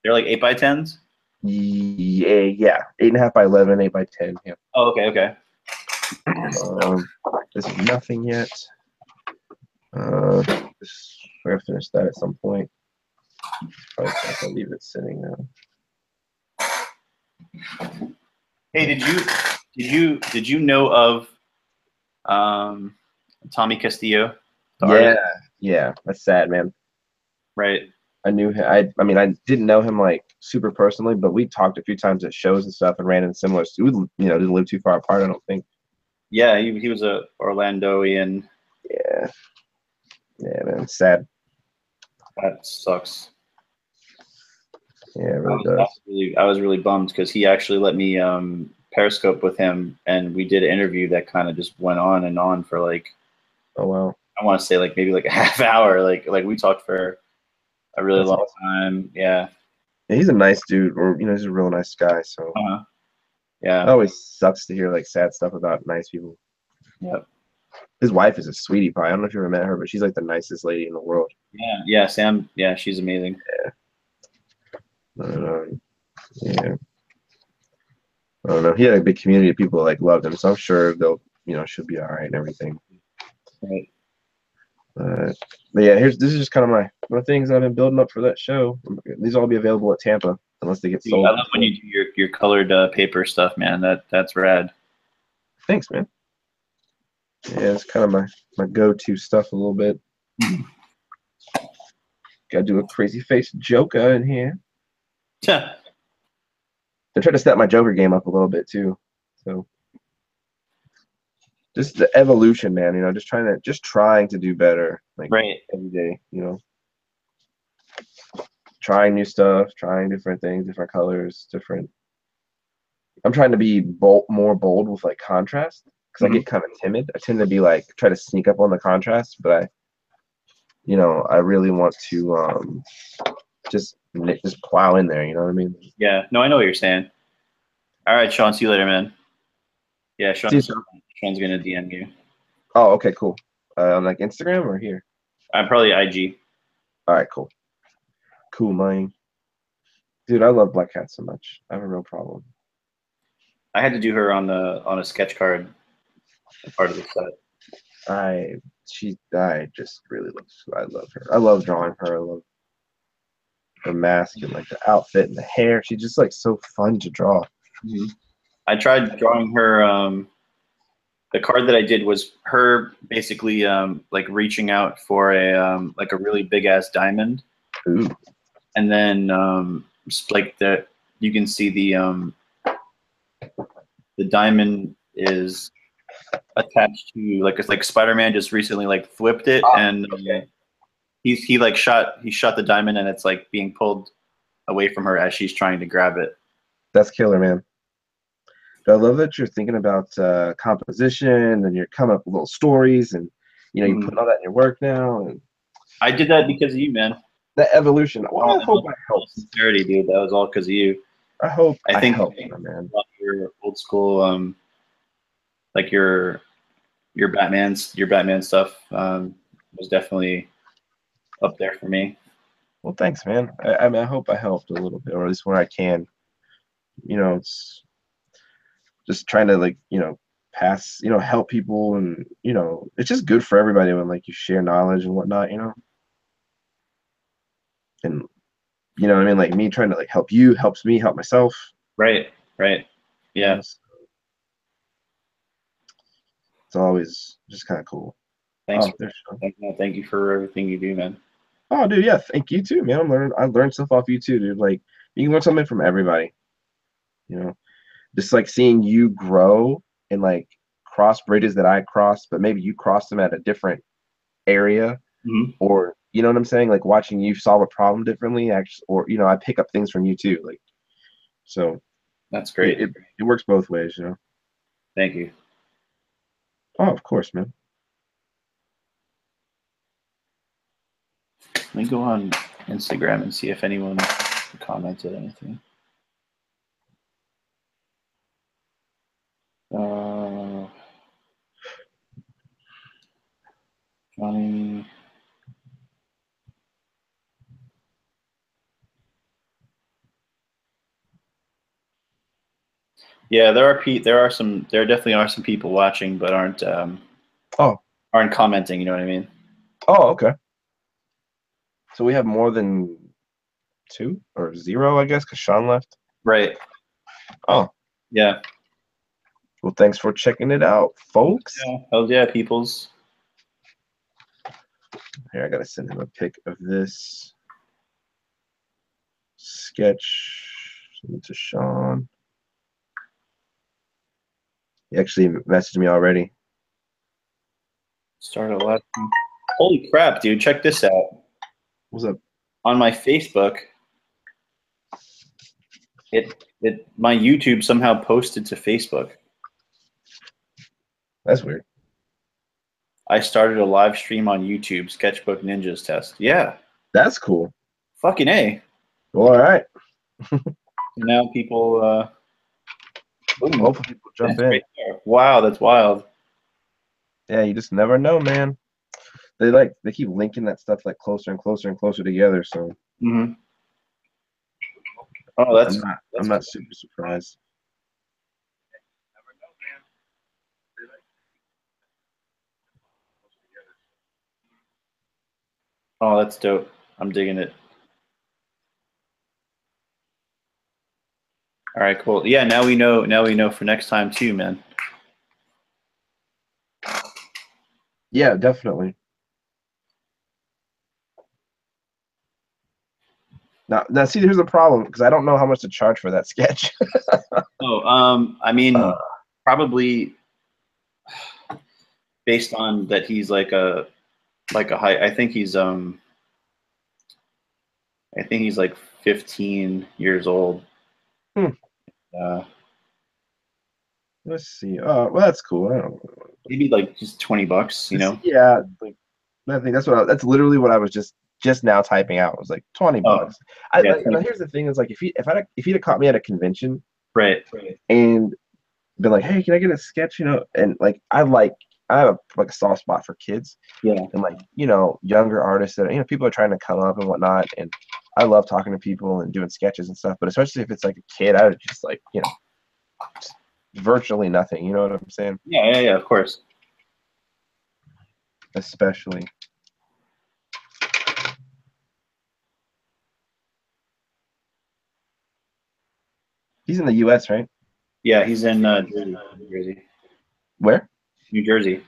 They're like 8x10s. Yeah, 8.5 by 11, 8 by 10. Yeah. Oh, okay, okay. This is nothing yet. We're gonna finish that at some point. Probably just gonna leave it sitting now. Hey, did you know of Tommy Castillo, the Yeah, artist? yeah, that's sad, man. Right. I knew him. I mean, I didn't know him like super personally, but we talked a few times at shows and stuff, and ran in similar. We, didn't live too far apart. I don't think. Yeah, he was a Orlandoian. Yeah, yeah, man. It's sad. That sucks. Yeah, it really does. I was really bummed because he actually let me Periscope with him, and we did an interview that kind of just went on and on for like Oh wow, I want to say like maybe like a half hour. Like we talked for a really that's long awesome. time. Yeah. Yeah, he's a nice dude, or he's a real nice guy. So Uh-huh. it Yeah. always sucks to hear like sad stuff about nice people. Yep. His wife is a sweetie pie. I don't know if you ever met her, but she's like the nicest lady in the world. Yeah. Yeah. Sam. Yeah, she's amazing. Yeah, I don't know. He had a big community of people that like loved him, so I'm sure they'll, should be all right and everything. Right. But yeah, this is just kind of my things I've been building up for that show. These will all be available at Tampa unless they get Dude, I sold love when before. you do your colored paper stuff, man. That's rad. Thanks, man. Yeah, it's kind of my go-to stuff a little bit. Got to do a crazy face Joker in here. Yeah. I try to step my Joker game up a little bit too. So just the evolution, man. Just trying to do better, like Right. every day. Trying new stuff, trying different things, different colors, different. I'm trying to be more bold with like contrast because I Hmm. get kind of timid. I tend to be like try to sneak up on the contrast, but I really want to just plow in there. You know what I mean? Yeah. No, I know what you're saying. All right, Sean. See you later, man. Yeah, See you soon. Sean's gonna DM you. Oh, okay, cool. On like Instagram or here? I'm probably IG. All right, cool. Cool, man. Dude, I love Black Cat so much. I have a real problem. I had to do her on a sketch card part of the set. I just really I love her. I love drawing her. I love the mask and like the outfit and the hair. She's just like so fun to draw. Hmm. I tried drawing her. The card that I did was her basically like reaching out for a like a really big ass diamond, Ooh, and then like you can see the diamond is attached to like it's like Spider-Man just recently like flipped it, and okay. he shot the diamond, and it's like being pulled away from her as she's trying to grab it. That's killer, man. I love that you're thinking about composition and you're coming up with little stories and you're Mhm. putting all that in your work now and I did that because of you, man. that evolution. Well, I hope I All helped. sincerity, dude. That was all because of you. I hope I I think helped, my man. your old school, like your Batman stuff, was definitely up there for me. Well, thanks, man. I mean, I hope I helped a little bit, or at least where I can. It's just trying to like pass, help people, and it's just good for everybody when like you share knowledge and whatnot. And what I mean, like me trying to like help you helps me help myself. Right, right, yeah. So it's always just kind of cool. Thanks. Oh, there's Sean. Thank you for everything you do, man. Oh, dude, yeah, thank you too, man. I learned stuff off you too, dude. Like you can learn something from everybody. You know, just like seeing you grow and like cross bridges that I crossed, but maybe you crossed them at a different area, Hmm. or you know what I'm saying? Like watching you solve a problem differently, actually, or I pick up things from you too. Like so, That's it, great. it, it works both ways. Thank you. Oh, of course, man. Let me go on Instagram and see if anyone commented anything. Uh, Johnny. Yeah, there definitely are some people watching, but Oh, aren't commenting. You know what I mean? oh, okay. So we have more than two or zero, I guess, because Sean left. Right. Oh, Yeah. well, thanks for checking it out, folks. Yeah. Oh yeah, peoples. Here, I gotta send him a pic of this sketch. Send it to Sean. He actually messaged me already. Start a live. Holy crap, dude! Check this out. What's up? On my Facebook, it my YouTube somehow posted to Facebook. That's weird. I started a live stream on YouTube, Sketchbook Ninjas test. Yeah, That's cool. fucking A. Well, all right. Now people, boom, Hopefully people jump that's in. right there. Wow, that's wild. Yeah, you just never know, man. They keep linking that stuff like closer and closer and closer together. So Hmm. Oh, I'm that's not cool. super surprised. Oh, that's dope. I'm digging it. All right, cool. Yeah, now we know. Now we know for next time too, man. Yeah, definitely. Now, see, here's the problem because I don't know how much to charge for that sketch. Oh, I mean, uh, probably based on that he's like a high. I think he's like 15 years old. hmm, Uh, let's see. Well, that's cool. I don't maybe like just $20, you know? yeah, like I think that's literally what I was just now typing out. It was like 20 Oh, bucks. I yeah, like, here's the thing is like if he'd have caught me at a convention right. and been like, hey, can I get a sketch? And like I have like a soft spot for kids Yeah. and like younger artists that people are trying to come up and whatnot, and I love talking to people and doing sketches and stuff. But especially if it's like a kid, I would just like just virtually nothing. You know what I'm saying? Yeah, yeah, yeah, of course. Especially. He's in the U.S., right? Yeah, he's in Jersey, New Jersey. Where? New Jersey.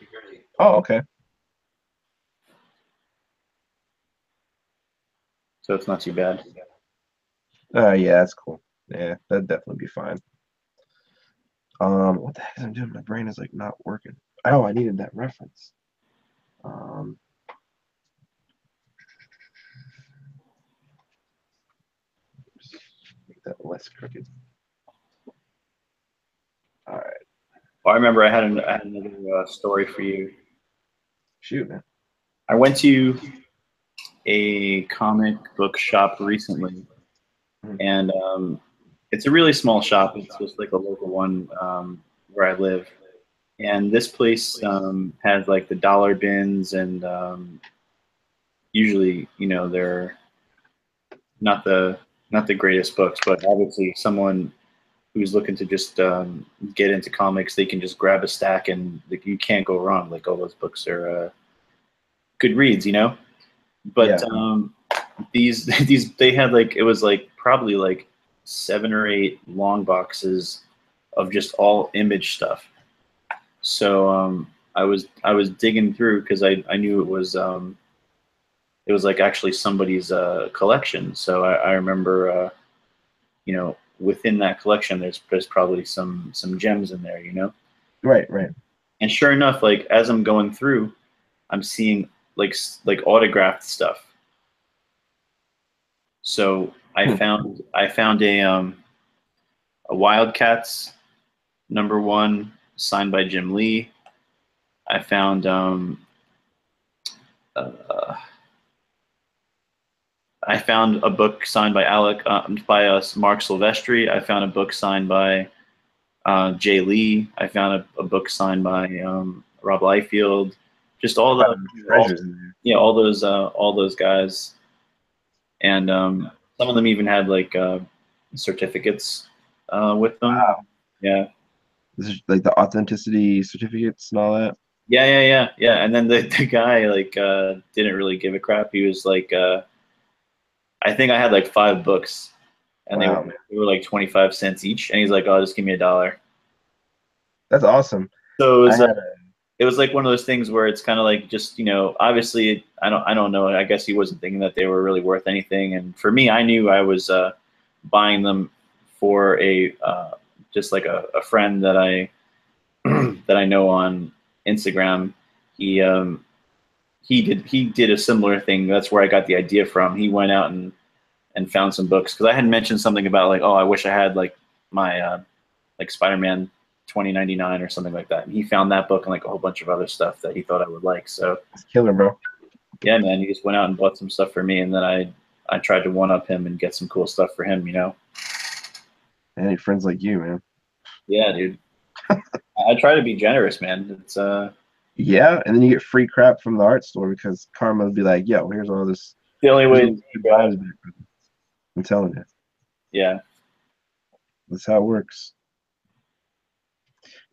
Oh, okay. So it's not too bad. Yeah, that's cool. Yeah, that'd definitely be fine. What the heck is I'm doing? My brain is like not working. Oh, I needed that reference. Um, make that less crooked. All right, Well, I remember I had another story for you. shoot, man. I went to a comic book shop recently, Mhm. and it's a really small shop. It's just like a local one where I live. And this place has like the dollar bins, and usually, they're not the not the greatest books, but obviously someone who's looking to just get into comics, they can just grab a stack and like, you can't go wrong. Like all those books are good reads, you know. But Yeah. these they had like it was like probably like 7 or 8 long boxes of just all image stuff. So I was digging through because I knew it was like actually somebody's collection. So I remember within that collection there's probably some gems in there, you know. Right, right. And sure enough, like as I'm going through, I'm seeing like autographed stuff. So Hmm. I found a Wildcats #1 signed by Jim Lee. I found uh, I found a book signed by Mark Silvestri. I found a book signed by Jay Lee. I found a book signed by Rob Liefeld. Just Treasures in there. yeah, all those guys, and some of them even had like certificates with them. Wow. Yeah. This is like the authenticity certificates and all that. Yeah. And then the guy like didn't really give a crap. He was like, I think I had like 5 books, and Wow, man. they were like 25 cents each, and he's like, "Oh, just give me $1." That's awesome. So I had a it was like one of those things where it's kind of like just obviously I don't know, I guess he wasn't thinking that they were really worth anything, and for me I knew I was buying them for a just like a friend that I that I know on Instagram. He um he did he did a similar thing. That's where I got the idea from. He went out and found some books because I had mentioned something about like, oh, I wish I had like my like Spider-Man 2099 or something like that. And he found that book and like a whole bunch of other stuff that he thought I would like. So It's killer, bro. yeah, man, he just went out and bought some stuff for me, and then I tried to one up him and get some cool stuff for him. I need friends like you, man. Yeah, dude. I try to be generous, man. It's Yeah, and then you get free crap from the art store because Karma would be like, "Yo, here's all this, the only here's way all to this good be, vibes back." I'm telling you, yeah. that's how it works.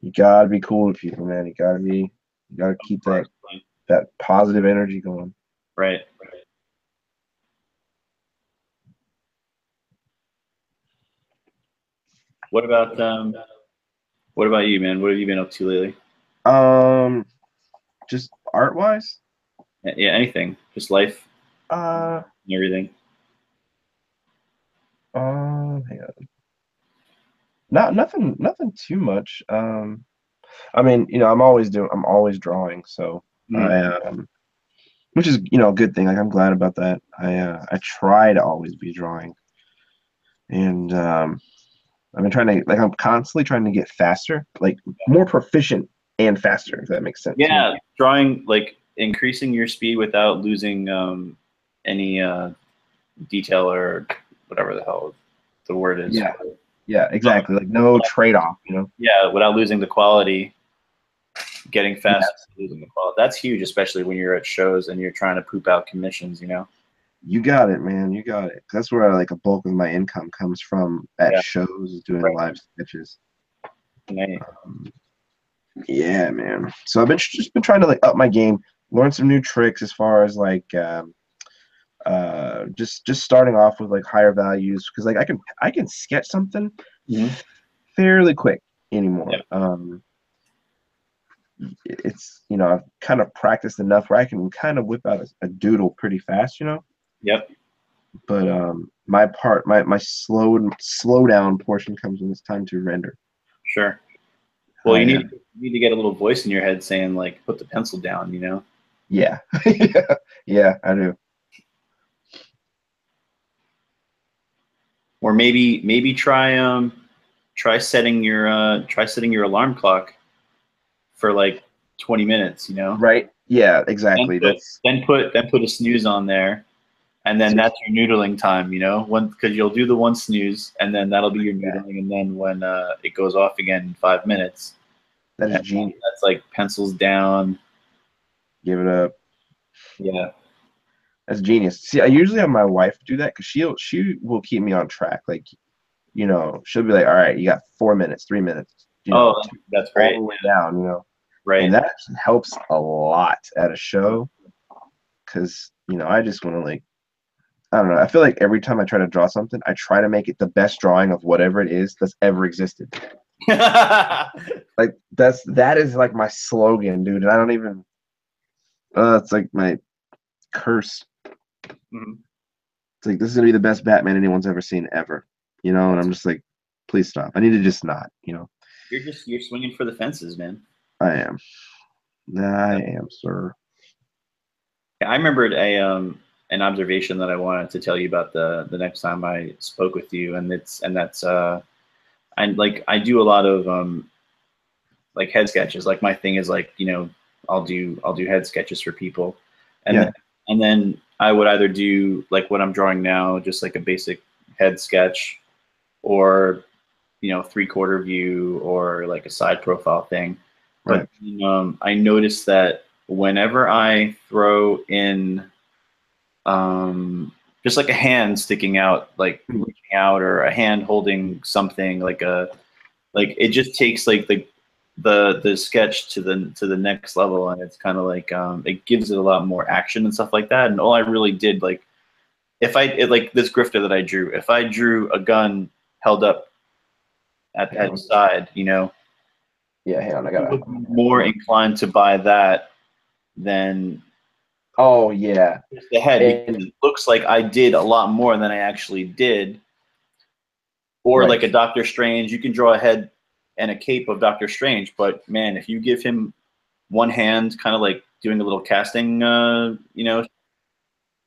You gotta be cool to people, man. You gotta keep that positive energy going. Right. What about you, man? What have you been up to lately? Um, just art wise, Yeah, anything, just life uh, and everything. hang on. Not nothing too much. I mean, I'm always drawing, so Mhm. I which is a good thing. Like I'm glad about that. I try to always be drawing, and I've been trying to like I'm constantly trying to get faster, like more proficient and faster. If that makes sense. Yeah, drawing like increasing your speed without losing any detail or whatever the hell the word is. Yeah, yeah, exactly. Like no trade-off. Yeah, without losing the quality, getting Yeah, fast, losing the absolutely. quality. That's huge, especially when you're at shows and you're trying to poop out commissions. You got it, man. You got it. That's where like a bulk of my income comes from at Yeah, shows, doing right. live sketches. Right. Um, yeah, man. So I've been just been trying to like up my game, learn some new tricks as far as like just starting off with like higher values because like I can sketch something Mhm. fairly quick Yep. anymore. It's I've kind of practiced enough where I can kind of whip out a doodle pretty fast. Yep. But my slow down portion comes when it's time to render. Sure. Well, I you need to get a little voice in your head saying like, put the pencil down. Yeah. Yeah, yeah, I do. Or maybe try setting your alarm clock for like 20 minutes. Right? Yeah, Then exactly. put That's then put then put a snooze on there, and then that's your noodling time. Because you'll do the one snooze, and then that'll be your yeah, noodling, and then when it goes off again in 5 minutes, that is and genius. that's like pencils down. Give it up. Yeah. That's genius. See, I usually have my wife do that because she will keep me on track. Like, she'll be like, all right, you got 4 minutes, 3 minutes, Oh, to that's all great. the way down. And Right. that actually helps a lot at a show because, I just want to like, I don't know. I feel like every time I try to draw something, I try to make it the best drawing of whatever it is that's ever existed. Like that is like my slogan, dude. And I don't even, it's like my curse. Mhm. It's like this is gonna be the best Batman anyone's ever seen ever. And I'm just like, please stop. I need to just not. You're swinging for the fences, man. I am. I am, sir. Yeah, I remembered an observation that I wanted to tell you about the next time I spoke with you, and that's I do a lot of like head sketches. Like my thing is like I'll do head sketches for people, and then Yeah. and then I would either do like what I'm drawing now, just like a basic head sketch, or 3/4 view, or like a side profile thing. But Right. I noticed that whenever I throw in just like a hand sticking out, like Mhm. reaching out, or a hand holding something, like like it just takes like the sketch to the next level, and it's kind of like it gives it a lot more action and stuff like that. And all I really did, like like this grifter that I drew, if I drew a gun held up at the side, you know, Yeah, hang on, I I gotta. would be more inclined to buy that than Oh yeah, just the head, because and it looks like I did a lot more than I actually did. Or right. like a Doctor Strange, you can draw a head and a cape of Doctor Strange, but man, if you give him one hand, kind of like doing a little casting, you know,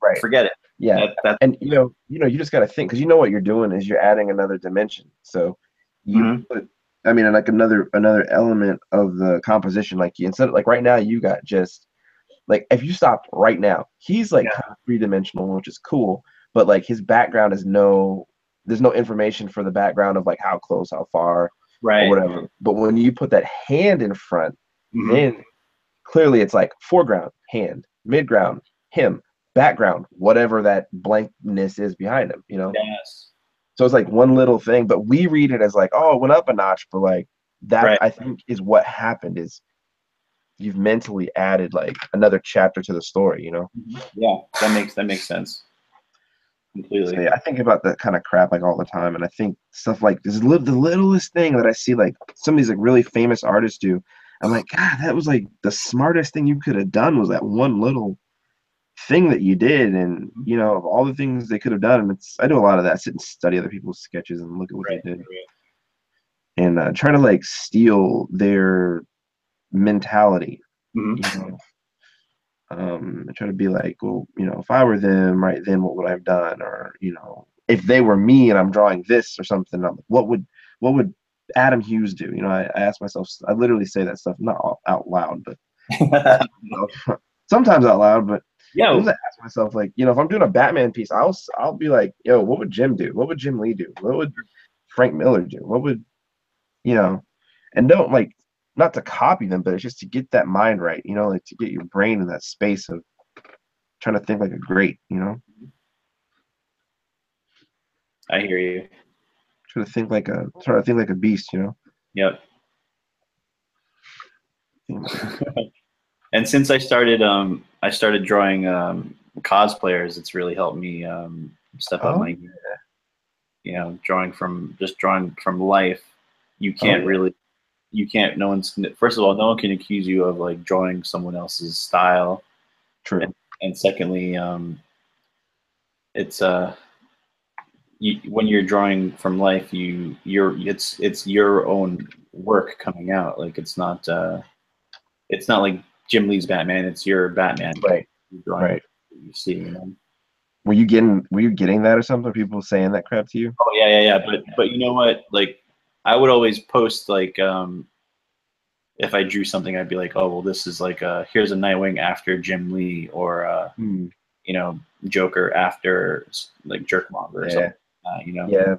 Right. forget it. Yeah. That And you just got to think, because what you're doing is you're adding another dimension. So you Mhm. put, I mean, like another element of the composition. Like instead of like right now, you got just like if you stopped right now, he's like Yeah. kind of three-dimensional, which is cool. But like his background is there's no information for the background of like how close, how far, or Right. whatever. But when you put that hand in front, Hmm. then clearly it's like foreground, hand, midground, him, background, whatever that blankness is behind him, Yes. So it's like one little thing, but we read it as like, oh, it went up a notch, but like that Right. I think is what happened is you've mentally added like another chapter to the story. Mhm. Yeah, that makes sense So completely. yeah, I think about that kind of crap like all the time, and I think stuff like this, the littlest thing that I see like some of these like really famous artists do. I'm like, God, that was like the smartest thing you could have done was that one little thing that you did, and Mhm. of all the things they could have done. And I do a lot of that, sit and study other people's sketches and look at what they Right. did, and try to like steal their mentality. Hmm. You know, I try to be like, well, if I were them, right, then what would I have done? Or if they were me and I'm drawing this or something, I'm like, what would Adam Hughes do? I ask myself, I literally say that stuff not out loud, but I ask myself, sometimes out loud, but Yeah. sometimes I ask myself, like, if I'm doing a Batman piece, I'll be like, yo, what would Jim do? What would Jim Lee do? What would Frank Miller do? What would you know? And don't like not to copy them, but it's just to get that mind right, like to get your brain in that space of trying to think like a great. I hear you. Try to think like a beast. Yep. Think like a- And since I started drawing cosplayers, it's really helped me step up Oh, my, drawing from life. You oh can't yeah, really, you can't. No one's first of all, no one can accuse you of like drawing someone else's style, true. and secondly, it's when you're drawing from life, it's your own work coming out. Like it's not like Jim Lee's Batman. It's your Batman. Right, You're drawing right. what you see. Were you getting that or something? Are people saying that crap to you? Oh yeah, yeah, yeah. But you know what? Like I would always post like if I drew something, I'd be like, oh well, this is like here's a Nightwing after Jim Lee, or Hmm. you know Joker after like Jerkmonger or something. Yeah, You know. yeah.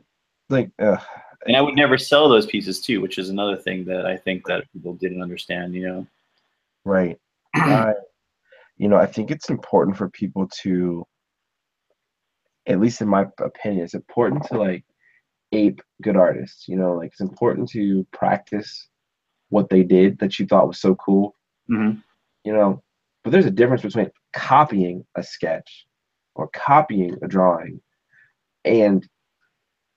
Like, And I would never sell those pieces too, which is another thing that I think that people didn't understand. right. I, I think it's important for people to, at least in my opinion, it's important to like ape good artists. Like it's important to practice what they did that you thought was so cool. Hmm. you know but there's a difference between copying a sketch or copying a drawing and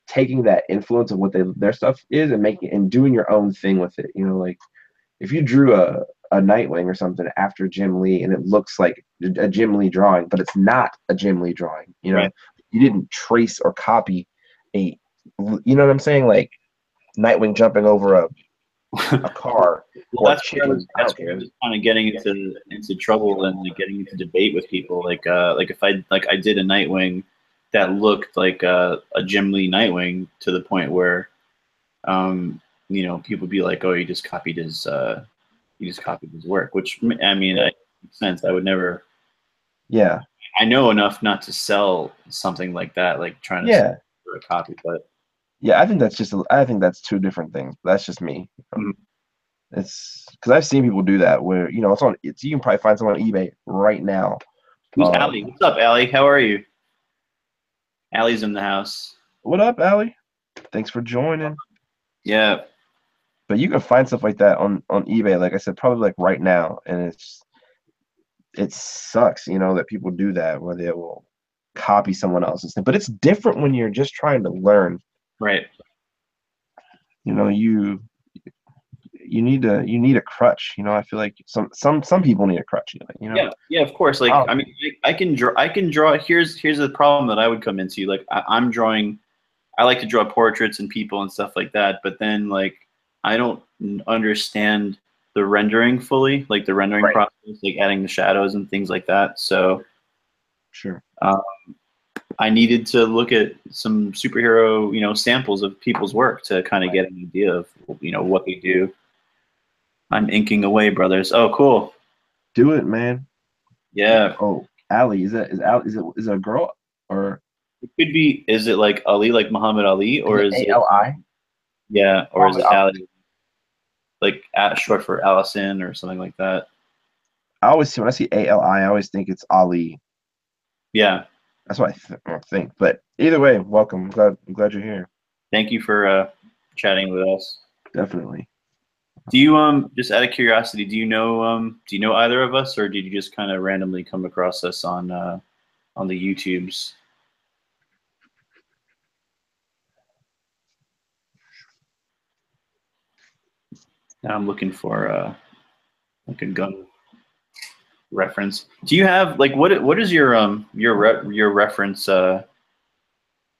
taking that influence of what their stuff is and making and doing your own thing with it. Like if you drew a Nightwing or something after Jim Lee and it looks like a Jim Lee drawing, but it's not a Jim Lee drawing. Right. You didn't trace or copy a, you know what I'm saying, like Nightwing jumping over a car Well, or a chicken. I that's don't where I care. was kind of getting into trouble and like getting into debate with people. Like if I did a Nightwing that looked like a Jim Lee Nightwing to the point where people would be like, oh, you just copied his work, which I mean, Yeah. makes sense. I would never. Yeah. I know enough not to sell something like that, like trying to sell Yeah. for a copy, but Yeah, I think that's two different things. That's just me. Mhm. It's because I've seen people do that where you can probably find someone on eBay right now. Who's Allie? What's up, Allie? How are you? Allie's in the house. What up, Allie? Thanks for joining. Yeah. But you can find stuff like that on eBay, like I said, probably like right now, and it sucks, that people do that where they will copy someone else's thing. But it's different when you're just trying to learn. Right. You know, you need a crutch. I feel like some people need a crutch. Yeah, yeah, of course. Like, Oh, I mean, I can draw. I can draw. Here's the problem that I would come into. Like, I'm drawing. I like to draw portraits and people and stuff like that. But then, like, I don't understand the rendering fully, like the rendering right, process, like adding the shadows and things like that. So, sure. uh, I needed to look at some superhero, samples of people's work to kind of Right. get an idea of, what they do. I'm inking away, brothers. Oh, cool. Do it, man. Yeah. Oh, Ali, is it a girl or It could be. Is it like Ali, like Muhammad Ali, is or it is it Ali? yeah, or is Probably it Ali. Ali, like short for Allison or something like that? I always see when I see Ali, I always think it's Ali. Yeah. That's what I think. But either way, welcome. I'm glad you're here. Thank you for chatting with us. Definitely. Do you just out of curiosity, do you know either of us, or did you just kind of randomly come across us on the YouTubes? Now I'm looking for like a gun reference. Do you have like what is your reference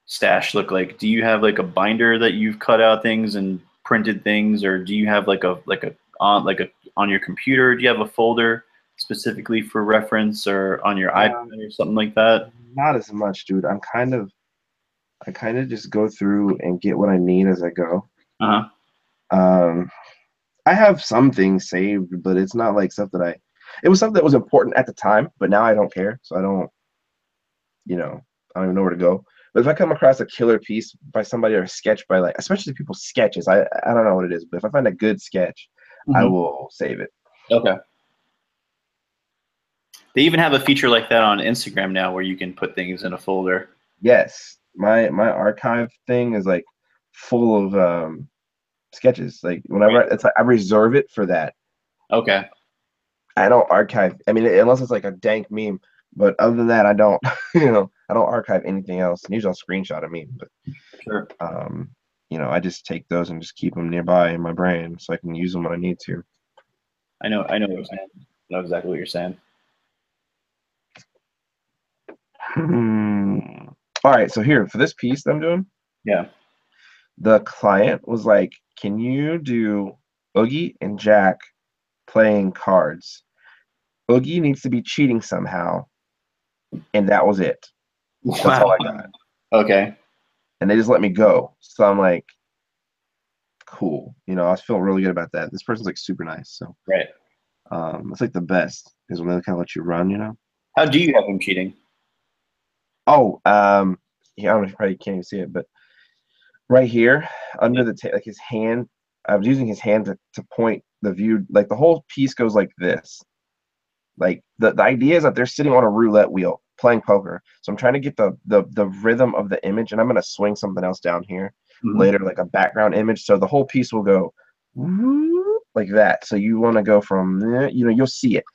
stash look like? Do you have like a binder that you've cut out things and printed things, or do you have on your computer? Do you have a folder specifically for reference, or on your Um, iPad or something like that? Not as much, dude. I kind of just go through and get what I need as I go. Uh-huh. Um, I have some things saved, but it's not like stuff that it was something that was important at the time, but now I don't care. So I don't even know where to go. But if I come across a killer piece by somebody or a sketch by like, especially people's sketches, I don't know what it is, but if I find a good sketch, I Hmm. will save it. Okay. They even have a feature like that on Instagram now where you can put things in a folder. Yes, my archive thing is like full of sketches. Like whenever Right. it's like I reserve it for that. Okay. I don't archive. I mean, unless it's like a dank meme. But other than that, I don't. I don't archive anything else. And usually I'll screenshot a meme, but Sure. um, I just take those and just keep them nearby in my brain so I can use them when I need to. I know what you're saying. I know exactly what you're saying. Hmm. All right, so here for this piece that I'm doing, Yeah. the client was like, "Can you do Oogie and Jack playing cards? Oogie needs to be cheating somehow," and that was it. That's all Wow. I got, Okay. and they just let me go. So I'm like, cool. I was feeling really good about that. This person's like super nice. So Right. it's like the best is when they kind of let you run. How do you have him cheating? Oh, yeah, I don't know if you probably can't even see it, but right here Yeah. under like his hand, I was using his hand to point the view. Like the whole piece goes like this. Like the idea is that they're sitting on a roulette wheel playing poker. So I'm trying to get the rhythm of the image, and I'm gonna swing something else down here Hmm. later, like a background image. So the whole piece will go like that. So you want to go from you'll see it.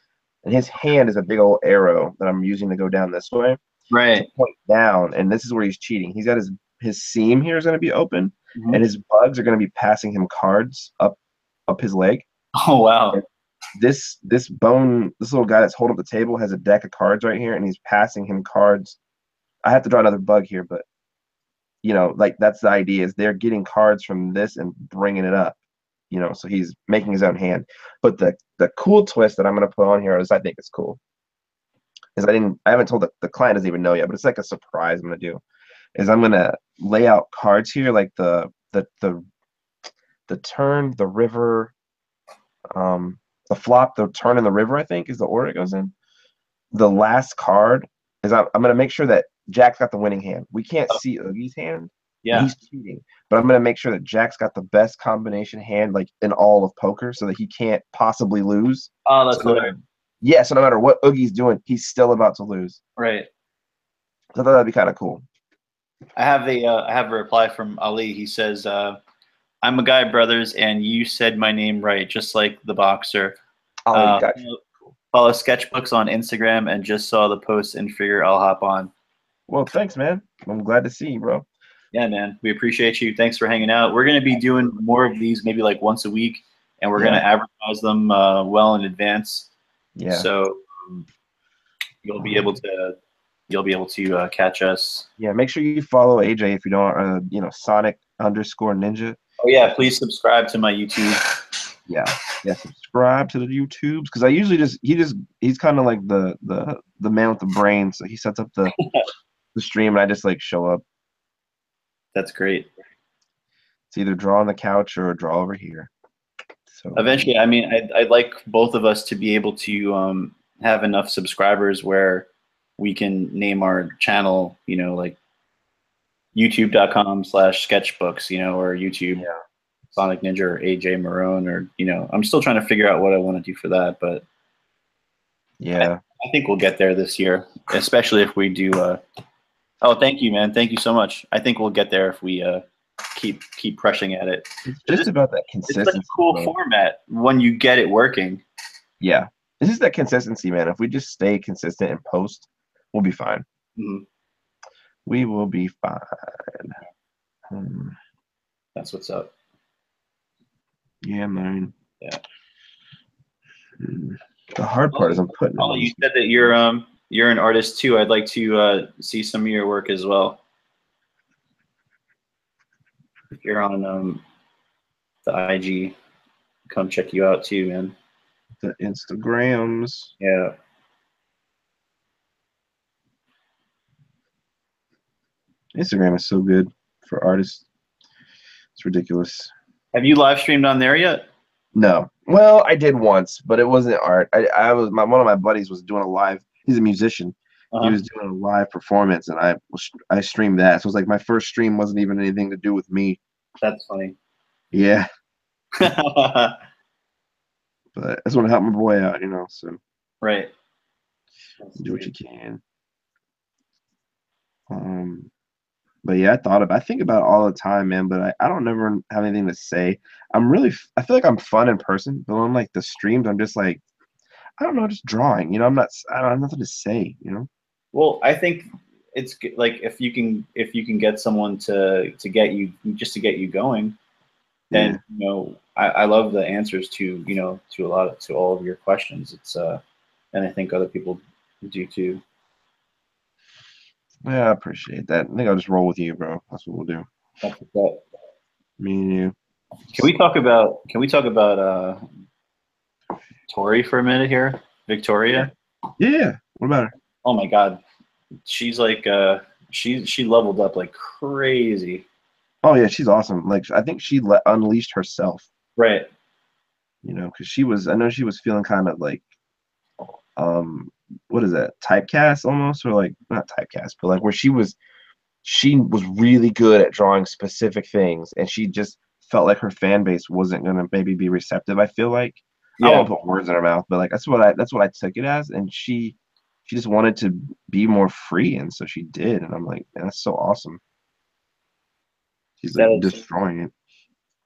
And his hand is a big old arrow that I'm using to go down this way to Right. point down. And this is where he's cheating. He's got his seam here is going to be open, and Hmm. his bugs are going to be passing him cards up his leg. Oh wow. And this little guy that's holding up the table has a deck of cards right here, and he's passing him cards. I have to draw another bug here, but like that's the idea is they're getting cards from this and bringing it up. So he's making his own hand. But the cool twist that I'm going to put on here is I think it's cool is I haven't told the client doesn't even know yet, but it's like a surprise I'm going to do is I'm going to lay out cards here like the turn, the river, um, the flop, the turn, and the river. I think is the order it goes in. The last card is I'm going to make sure that Jack's got the winning hand. We can't Oh, see Oogie's hand, and yeah. he's cheating. But I'm going to make sure that Jack's got the best combination hand, like in all of poker, so that he can't possibly lose. Oh, So that's hilarious. so no matter what Oogie's doing, he's still about to lose. Right. So I thought that'd be kind of cool. I have a reply from Ali. He says, I'm a Guy Brothers, and you said my name right, just like the boxer. Oh, you Uh, got you. Cool. Follow Sketchbooks on Instagram, and just saw the post and figure I'll hop on. Well, thanks, man. I'm glad to see you, bro. Yeah, man, we appreciate you. Thanks for hanging out. We're gonna be doing more of these, maybe like once a week, and we're gonna Yeah, advertise them well in advance. yeah, So um, you'll be able to catch us. yeah. Make sure you follow AJ if you don't. Sonic_ninja. Oh yeah, please subscribe to my YouTube. Yeah, yeah. Subscribe to the YouTubes because I usually he's kind of like the man with the brain. So he sets up the stream and I just like show up. That's great. It's either draw on the couch or draw over here. So Eventually, I mean, I'd like both of us to be able to have enough subscribers where we can name our channel, like youtube.com/sketchbooks, or YouTube yeah, Sonic Ninja or AJ Marone, or I'm still trying to figure out what I want to do for that, but yeah. I think we'll get there this year, especially if we do. Oh, thank you, man. Thank you so much. I think we'll get there if we keep pressing at it. It's just about that It's such a consistency, cool bro. format when you get it working. Yeah, it's just that consistency, man. If we just stay consistent and post, we'll be fine. Mhm. We will be fine. That's what's up. Yeah, man. Yeah. The hard part is I'm putting it Oh, on you this. said that you're an artist too. I'd like to see some of your work as well. If you're on the IG, come check you out too, man. The Instagrams. Yeah. Instagram is so good for artists. It's ridiculous. Have you live streamed on there yet? No. Well, I did once, but it wasn't art. I was one of my buddies was doing a live. He's a musician. He was doing a live performance, and I streamed that. So it was like my first stream wasn't even anything to do with me. That's funny. Yeah, but I just want to help my boy out, So Right. do what you can. But yeah, I think about it all the time, man. But I don't never have anything to say. I feel like I'm fun in person, but on like the streams, I'm just like, I don't know, just drawing. I don't have nothing to say. Well, I think it's like if you can get someone to get you just to get you going, then I love the answers to to all of your questions. It's and I think other people do too. Yeah, I appreciate that. I think I'll just roll with you, bro. That's what we'll do. That's what's up. Me and you. Can we talk about Tori for a minute here? Victoria? Yeah. What about her? Oh my God. She's like she leveled up like crazy. Oh yeah, she's awesome. Like I think she unleashed herself. Right. Because I know she was feeling kind of like, what is that? Typecast almost, or like not typecast, but like where she was really good at drawing specific things, and she just felt like her fan base wasn't gonna maybe be receptive. I feel like I Yeah. won't put words in her mouth, but like that's what I took it as, and she just wanted to be more free, and so she did, and I'm like, man, that's so awesome. She's like That is destroying it.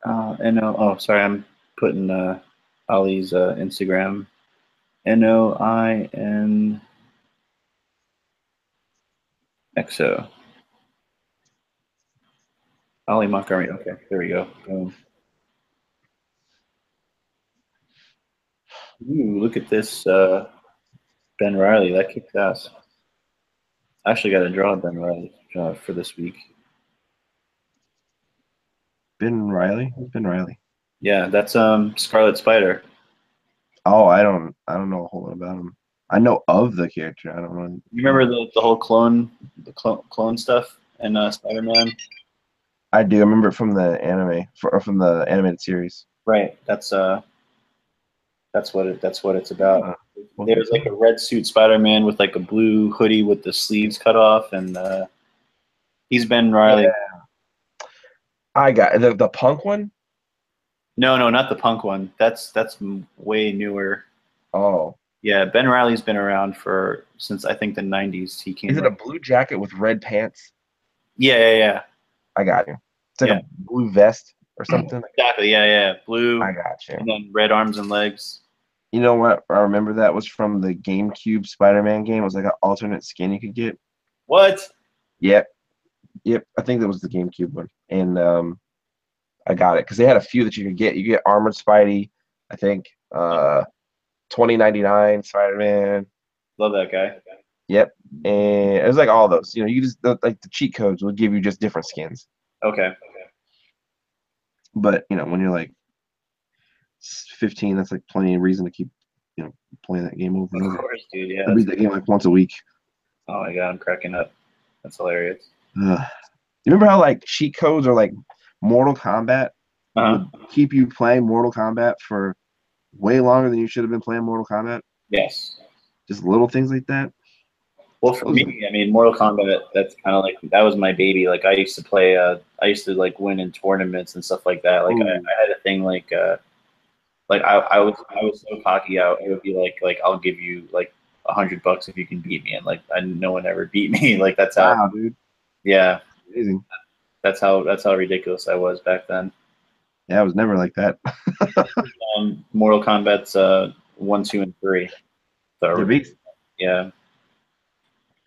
and oh sorry, I'm putting Ali's Instagram. NOINXO. Ali Montgomery. Okay, there we go. Boom. Ooh, look at this Ben Riley. That kicks ass. I actually got to draw Ben Riley for this week. Ben Riley? Who's Ben Riley? Yeah, that's Scarlet Spider. Oh, I don't know a whole lot about him. I know of the character. I don't know. You remember the whole clone stuff in Spider-Man? I do. I remember it from the anime, or from the animated series. Right. That's what it's about. There's like a red suit Spider-Man with like a blue hoodie with the sleeves cut off, and he's Ben Riley. Yeah. I got the punk one. No, not the punk one. That's way newer. Oh, Yeah, Ben Riley's been around since I think the '90s. He came. is it a blue jacket with red pants? Yeah. I got you. It's like Yeah. a blue vest. or something. Exactly. Yeah, yeah. Blue, I got you. and then red arms and legs. You know what? I remember that was from the GameCube Spider-Man game. It was like an alternate skin you could get. What? Yep, yep. I think that was the GameCube one, and I got it because they had a few that you could get. You get Armored Spidey, I think. 2099 Spider-Man. Love that guy. Yep, and it was like all those. You know, you just like the cheat codes would give you just different skins. Okay. But you know, when you're like 15, that's like plenty of reason to keep playing that game over and Of over. course, dude. Yeah. I beat that game like once a week. Oh my god, I'm cracking up. That's hilarious. You remember how like cheat codes or like Mortal Kombat Uh-huh. would keep you playing Mortal Kombat for way longer than you should have been playing Mortal Kombat? Yes. Just little things like that. Well, for Those, me, I mean, Mortal Kombat, that's kind of like, that was my baby. Like, I used to play, I used to, like, win in tournaments and stuff like that. Like, I had a thing, like, I was so cocky, I would be like, I'll give you, like, $100 if you can beat me. And, like, no one ever beat me. Like, that's how, wow, dude, yeah, amazing. that's how ridiculous I was back then. Yeah, I was never like that. Mortal Kombat's, 1, 2, and 3. Your So, beats? yeah,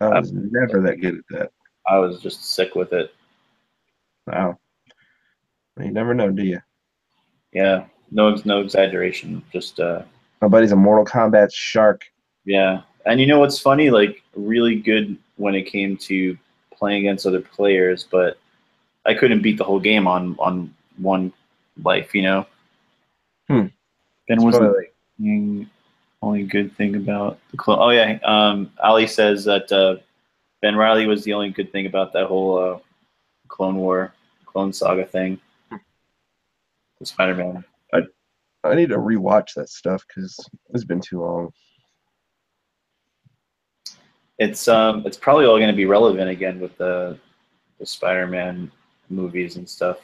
I I, was never that good at that. I was just sick with it. Wow. You never know, do you? Yeah, no exaggeration. Just My buddy's a Mortal Kombat shark. yeah. And you know what's funny? Like really good when it came to playing against other players, but I couldn't beat the whole game on one life. You know. Hmm. Ben It's was probably the like only good thing about the clone. Oh yeah. Ali says that Ben Riley was the only good thing about that whole Clone War, Clone Saga thing. The Spider-Man. I, I need to rewatch that stuff because it's been too long. It's probably all going to be relevant again with the Spider-Man movies and stuff.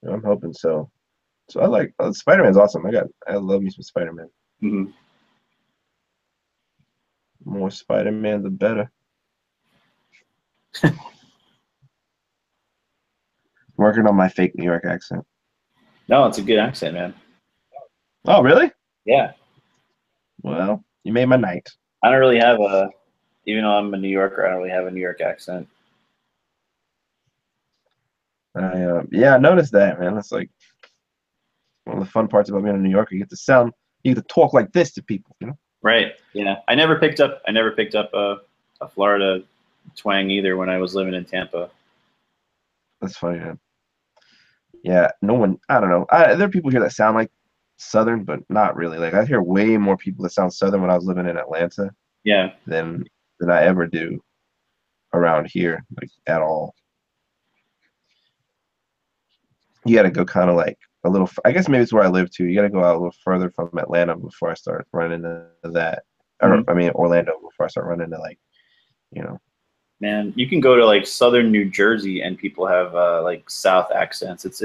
I'm hoping so. So I like Spider-Man's awesome. I love me some Spider-Man. Mm-hmm. More Spider-Man, the better. Working on my fake New York accent. No, it's a good accent, man. Oh, really? Yeah, Well, you made my night. I don't really have a, even though I'm a New Yorker, I don't really have a New York accent. Yeah, I noticed that, man. That's like one of the fun parts about being a New Yorker. You get to talk like this to people, you know? Right. Yeah. I never picked up a Florida twang either when I was living in Tampa. That's funny, man. Yeah, no one, I don't know. There are people here that sound like Southern, but not really. Like I hear way more people that sound Southern when I was living in Atlanta Yeah. than I ever do around here, like at all. You got to go kind of like a little. I guess maybe it's where I live too. You got to go out a little further from Atlanta before I start running into that, or Mhm. I mean Orlando before I start running into like, you know. Man, you can go to like southern New Jersey and people have like South accents. It's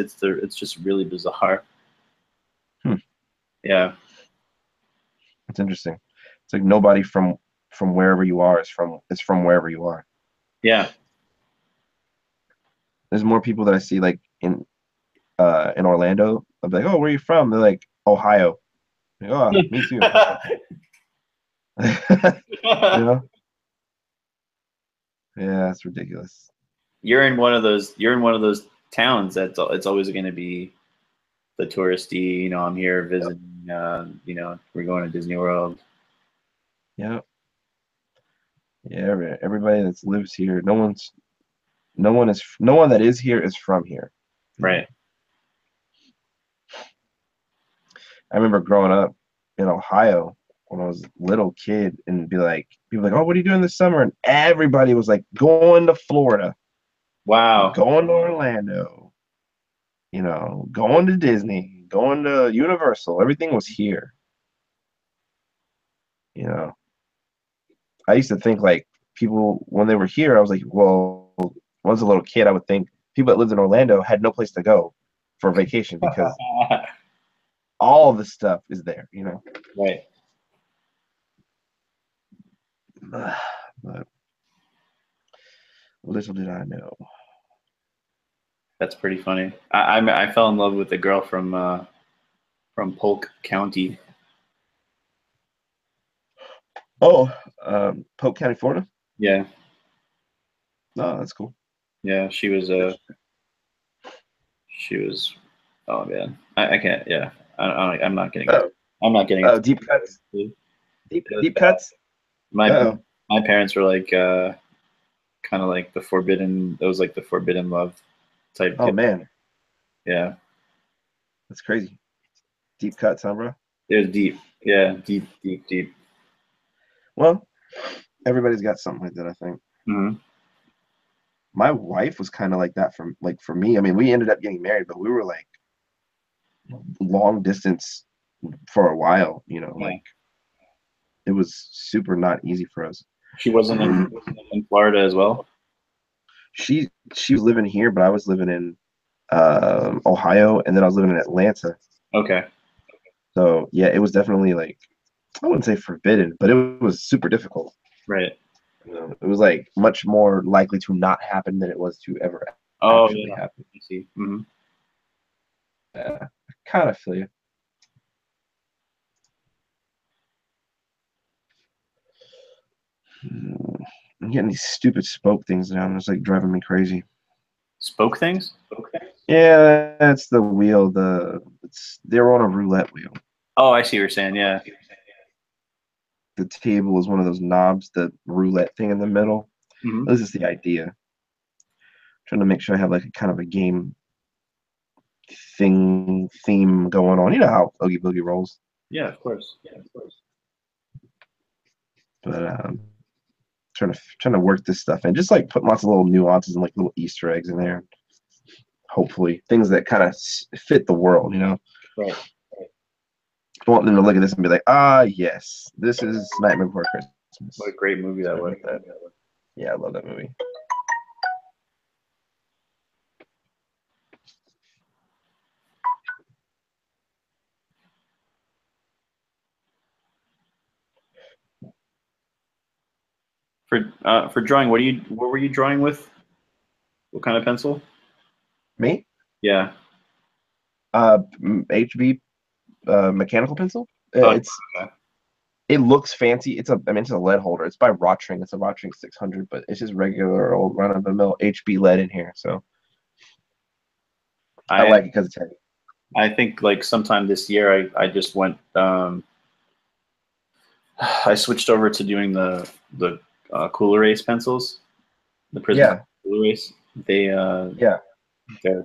just really bizarre. Hmm, Yeah. it's interesting. It's like nobody from wherever you are is from wherever you are. Yeah. There's more people that I see like in Orlando. I'll be like, oh, where are you from? They're like Ohio. Like, oh, me too. You know? Yeah, it's ridiculous. You're in one of those towns that's it's always going to be the touristy, you know, I'm here Yep. visiting, you know, we're going to Disney World. Yeah. Yeah, everybody that lives here, no one that is here is from here. You know? Right. I remember growing up in Ohio when I was a little kid and be like, people like, oh, what are you doing this summer? And everybody was like, going to Florida, Wow. going to Orlando, going to Disney, going to Universal. Everything was here. You know, I used to think like people when they were here, I was like, well, when I was a little kid, I would think people that lived in Orlando had no place to go for vacation because all the stuff is there, you know. Right. But little did I know. That's pretty funny. I fell in love with the girl from Polk County. Oh, Polk County, Florida. Yeah, No, that's cool. yeah. She was. Oh man, I can't. Yeah, I'm not getting it. Oh, I'm not getting oh, it. deep cuts. It was Deep bad. cuts. My Oh, my parents were like kind of like the forbidden. It was like the forbidden love type oh deal. man, Yeah, that's crazy. Deep cuts, huh, bro? it was deep. Yeah, deep, deep, deep. Well, everybody's got something like that, I think. Hmm. My wife was kind of like that for me. I mean, we ended up getting married, but we were like long distance for a while, Yeah, like it was super not easy for us. she wasn't in Florida as well. She was living here, but I was living in Ohio, and then I was living in Atlanta. Okay, So yeah, it was definitely like I wouldn't say forbidden, but it was super difficult. right. It was like much more likely to not happen than it was to ever Oh actually yeah, happen. I see. Hmm. Yeah, I kind of feel you. Hmm, I'm getting these stupid spoke things down. It's like driving me crazy. Spoke things. Yeah, that's the wheel. They're on a roulette wheel. Oh, I see what you're saying. Yeah. The table is one of those knobs, the roulette thing in the middle. Hmm. This is the idea. Trying to make sure I have like a kind of a game theme going on. You know how Oogie Boogie rolls. Yeah, of course. Yeah, of course. But trying to work this stuff in, just like put lots of little nuances and like little Easter eggs in there. Hopefully, things that kind of fit the world. Right. I want them to look at this and be like, ah, yes, this is Nightmare Before What a Christmas. great movie that Something was. like that. Yeah, I love that movie. For drawing, what were you drawing with? What kind of pencil? Me? Yeah. HB mechanical pencil. Oh, okay. It looks fancy. It's a lead holder. It's by Rotring. It's a Rotring 600, but it's just regular old run of the mill HB lead in here. So I I like it because it's heavy. I think like sometime this year I just went I switched over to doing the Cooler Race pencils, the Prism Yeah, Cooler Race. They yeah,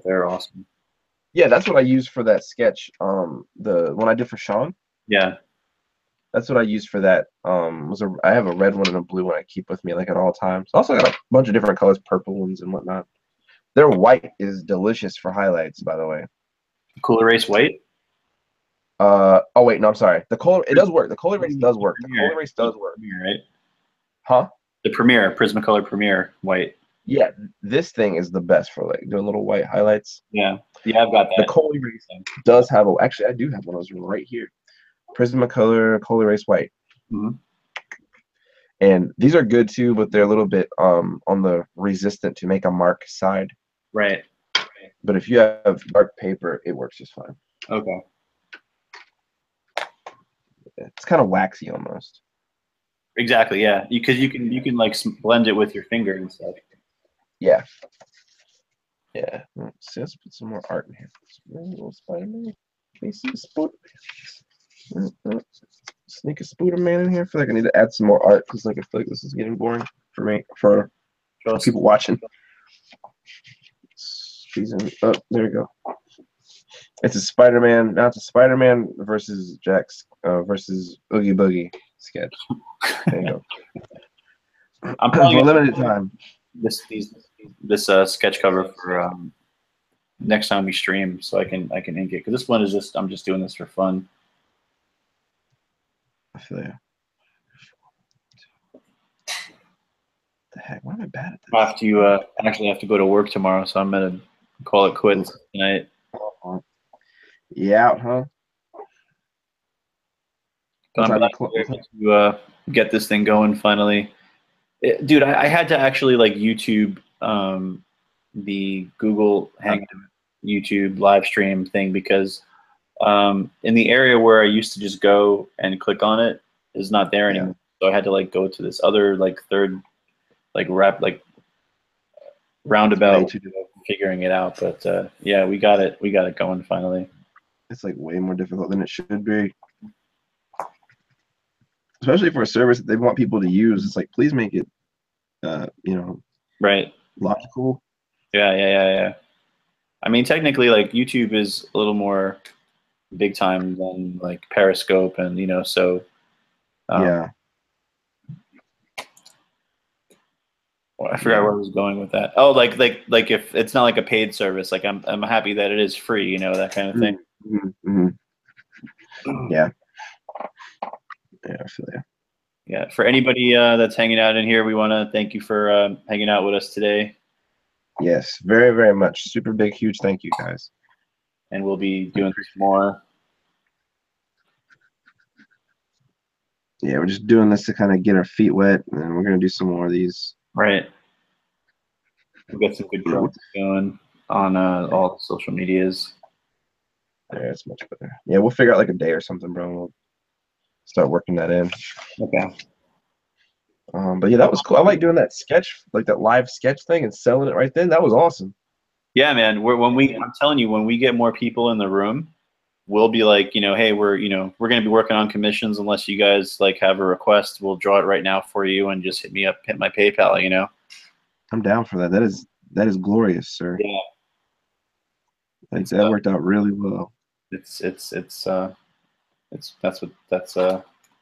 they're awesome. yeah. That's what I used for that sketch. The one I did for Sean. Yeah. That's what I used for that. I have a red one and a blue one I keep with me like at all times. I also got a bunch of different colors, purple ones and whatnot. Their white is delicious for highlights, by the way. Cooler Race White. Oh wait, no, I'm sorry. The color it does work. The color race does The work. The color Premiere. race does work. Premiere, right? Huh? The Premiere, Prismacolor Premiere White. Yeah, this thing is the best for like doing little white highlights. Yeah. Yeah, I've got The that. Color Race does have a. Actually, I do have one of those right here. Prismacolor Color Race White, Hmm. and these are good too, but they're a little bit on the resistant to make a mark side. Right. But if you have dark paper, it works just fine. Okay. It's kind of waxy almost. Exactly. Yeah. Because you can like blend it with your finger and stuff. Yeah, yeah. So let's put some more art in here. Little Spider-Man. Can you see the Spider-Man? Sneak a Spooderman in here. I feel like I need to add some more art because like I feel like this is getting boring for me for people watching. Oh, there we go. It's a Spider-Man. Now it's a Spider-Man versus Jack's versus Oogie Boogie sketch. There you go. I'm For probably a gonna limited time. this sketch cover for next time we stream, so I can ink it because this one is just I'm just doing this for fun. I feel you. The heck? Why am I bad at this? I have to actually have to go to work tomorrow, so I'm gonna call it quits tonight. Yeah, huh? But What I'm time glad you we were able to get this thing going finally. Dude, I had to actually like YouTube the Google Hangout YouTube live stream thing because in the area where I used to just go and click on it is not there Yeah. anymore. So I had to like go to this other like third like roundabout Way too difficult. figuring it out. But yeah, we got it going finally. It's like way more difficult than it should be. Especially for a service that they want people to use. It's like, please make it, Right. logical. Yeah. I mean, technically, like YouTube is a little more big time than like Periscope, and so Yeah. I forgot where I was going with that. Oh, like if it's not like a paid service, like I'm happy that it is free, that kind of thing. Mm-hmm. Yeah. Yeah, I feel you. Yeah. For anybody that's hanging out in here, we want to thank you for hanging out with us today. Yes, very, very much. Super big, huge thank you, guys. And we'll be doing this more. Yeah, we're just doing this to kind of get our feet wet, and we're gonna do some more of these. Right. We'll get some good promos going on all the social medias. Yeah, it's much better. Yeah, we'll figure out like a day or something, bro. We'll start working that in. Okay. But yeah, that was cool. I like doing that sketch, like that live sketch thing, and selling it right then. That was awesome. Yeah, man. I'm telling you, when we get more people in the room, we'll be like, hey, we're going to be working on commissions. Unless you guys like have a request, we'll draw it right now for you, and just hit my PayPal. I'm down for that. That is glorious, sir. Yeah. That worked out really well. That's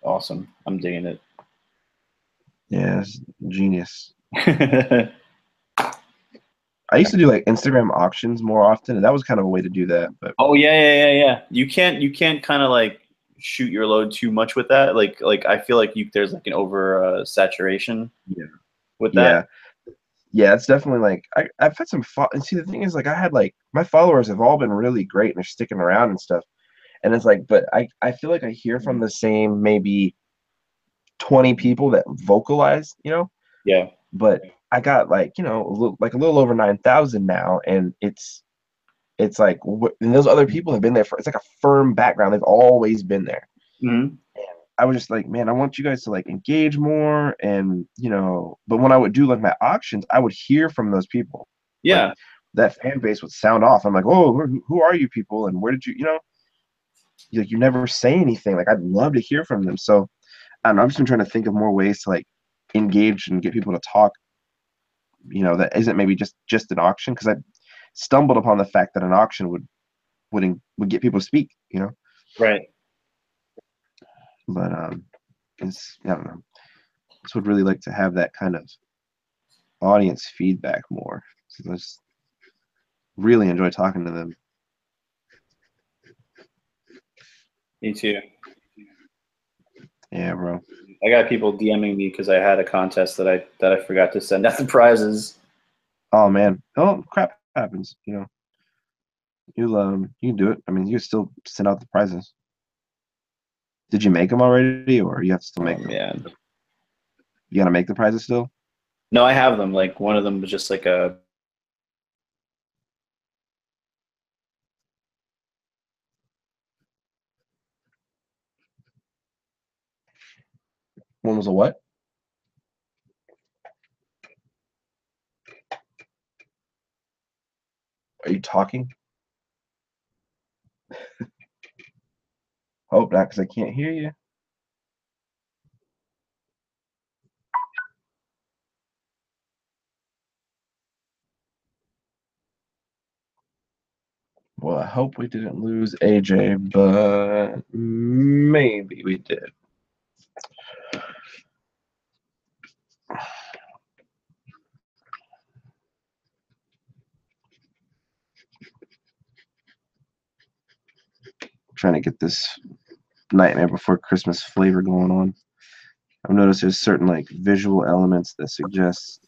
awesome. I'm digging it. Yeah, it's genius. I used to do like Instagram auctions more often, and that was kind of a way to do that. But oh yeah. You can't kind of like shoot your load too much with that. Like I feel like there's like an over saturation. Yeah. With that. Yeah, it's definitely like I've had some fun. And see, the thing is, like, I had like my followers have all been really great and they're sticking around and stuff. And it's like, but I feel like I hear from the same maybe 20 people that vocalize, Yeah. But I got like a little over 9,000 now, and it's like, and those other people have been there for. It's like a firm background. They've always been there. Mm-hmm. I was just like, man, I want you guys to like engage more, and but when I would do like my auctions, I would hear from those people. Yeah. Like, that fan base would sound off. I'm like, oh, who are you people, and where did you never say anything. Like, I'd love to hear from them. So I don't know, I've just been trying to think of more ways to like engage and get people to talk. That isn't maybe just an auction, because I stumbled upon the fact that an auction would get people to speak. Right. But I don't know. Just would really like to have that kind of audience feedback more. So I just really enjoy talking to them. Me too. Yeah, bro. I got people DMing me because I had a contest that I forgot to send out the prizes. Oh man. Oh, crap happens. You can do it. I mean, you can still send out the prizes. Did you make them already, or you have to still make them? Yeah. You gotta make the prizes still? No, I have them. Like one of them was just like a. One was a what? Are you talking? Hope not, because I can't hear you. Well, I hope we didn't lose AJ, but maybe we did. Trying to get this Nightmare Before Christmas flavor going on. I've noticed there's certain like visual elements that suggest.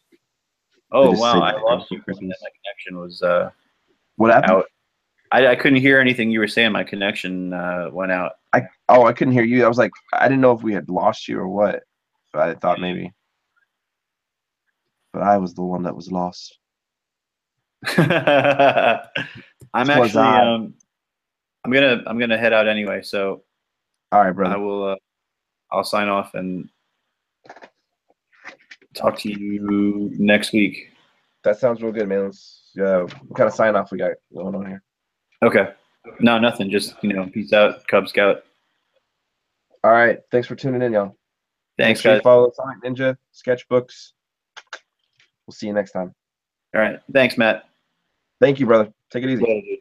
Oh just wow! say I Nightmare lost you Before for a minute. Christmas. My connection was What happened? out. I couldn't hear anything you were saying. My connection went out. I couldn't hear you. I was like, I didn't know if we had lost you or what. But I thought maybe. But I was the one that was lost. I'm Was actually I? I'm gonna head out anyway, so All right, I brother. will I'll sign off and talk to you next week. That sounds real good, man. Let's, what kind of sign off we got going on here? Okay. No, nothing. Just peace out, Cub Scout. All right. Thanks for tuning in, y'all. Make Thanks, sure you guys. follow Sonic Ninja, Sketchbooks. We'll see you next time. All right. Thanks, Matt. Thank you, brother. Take it easy. Later, dude.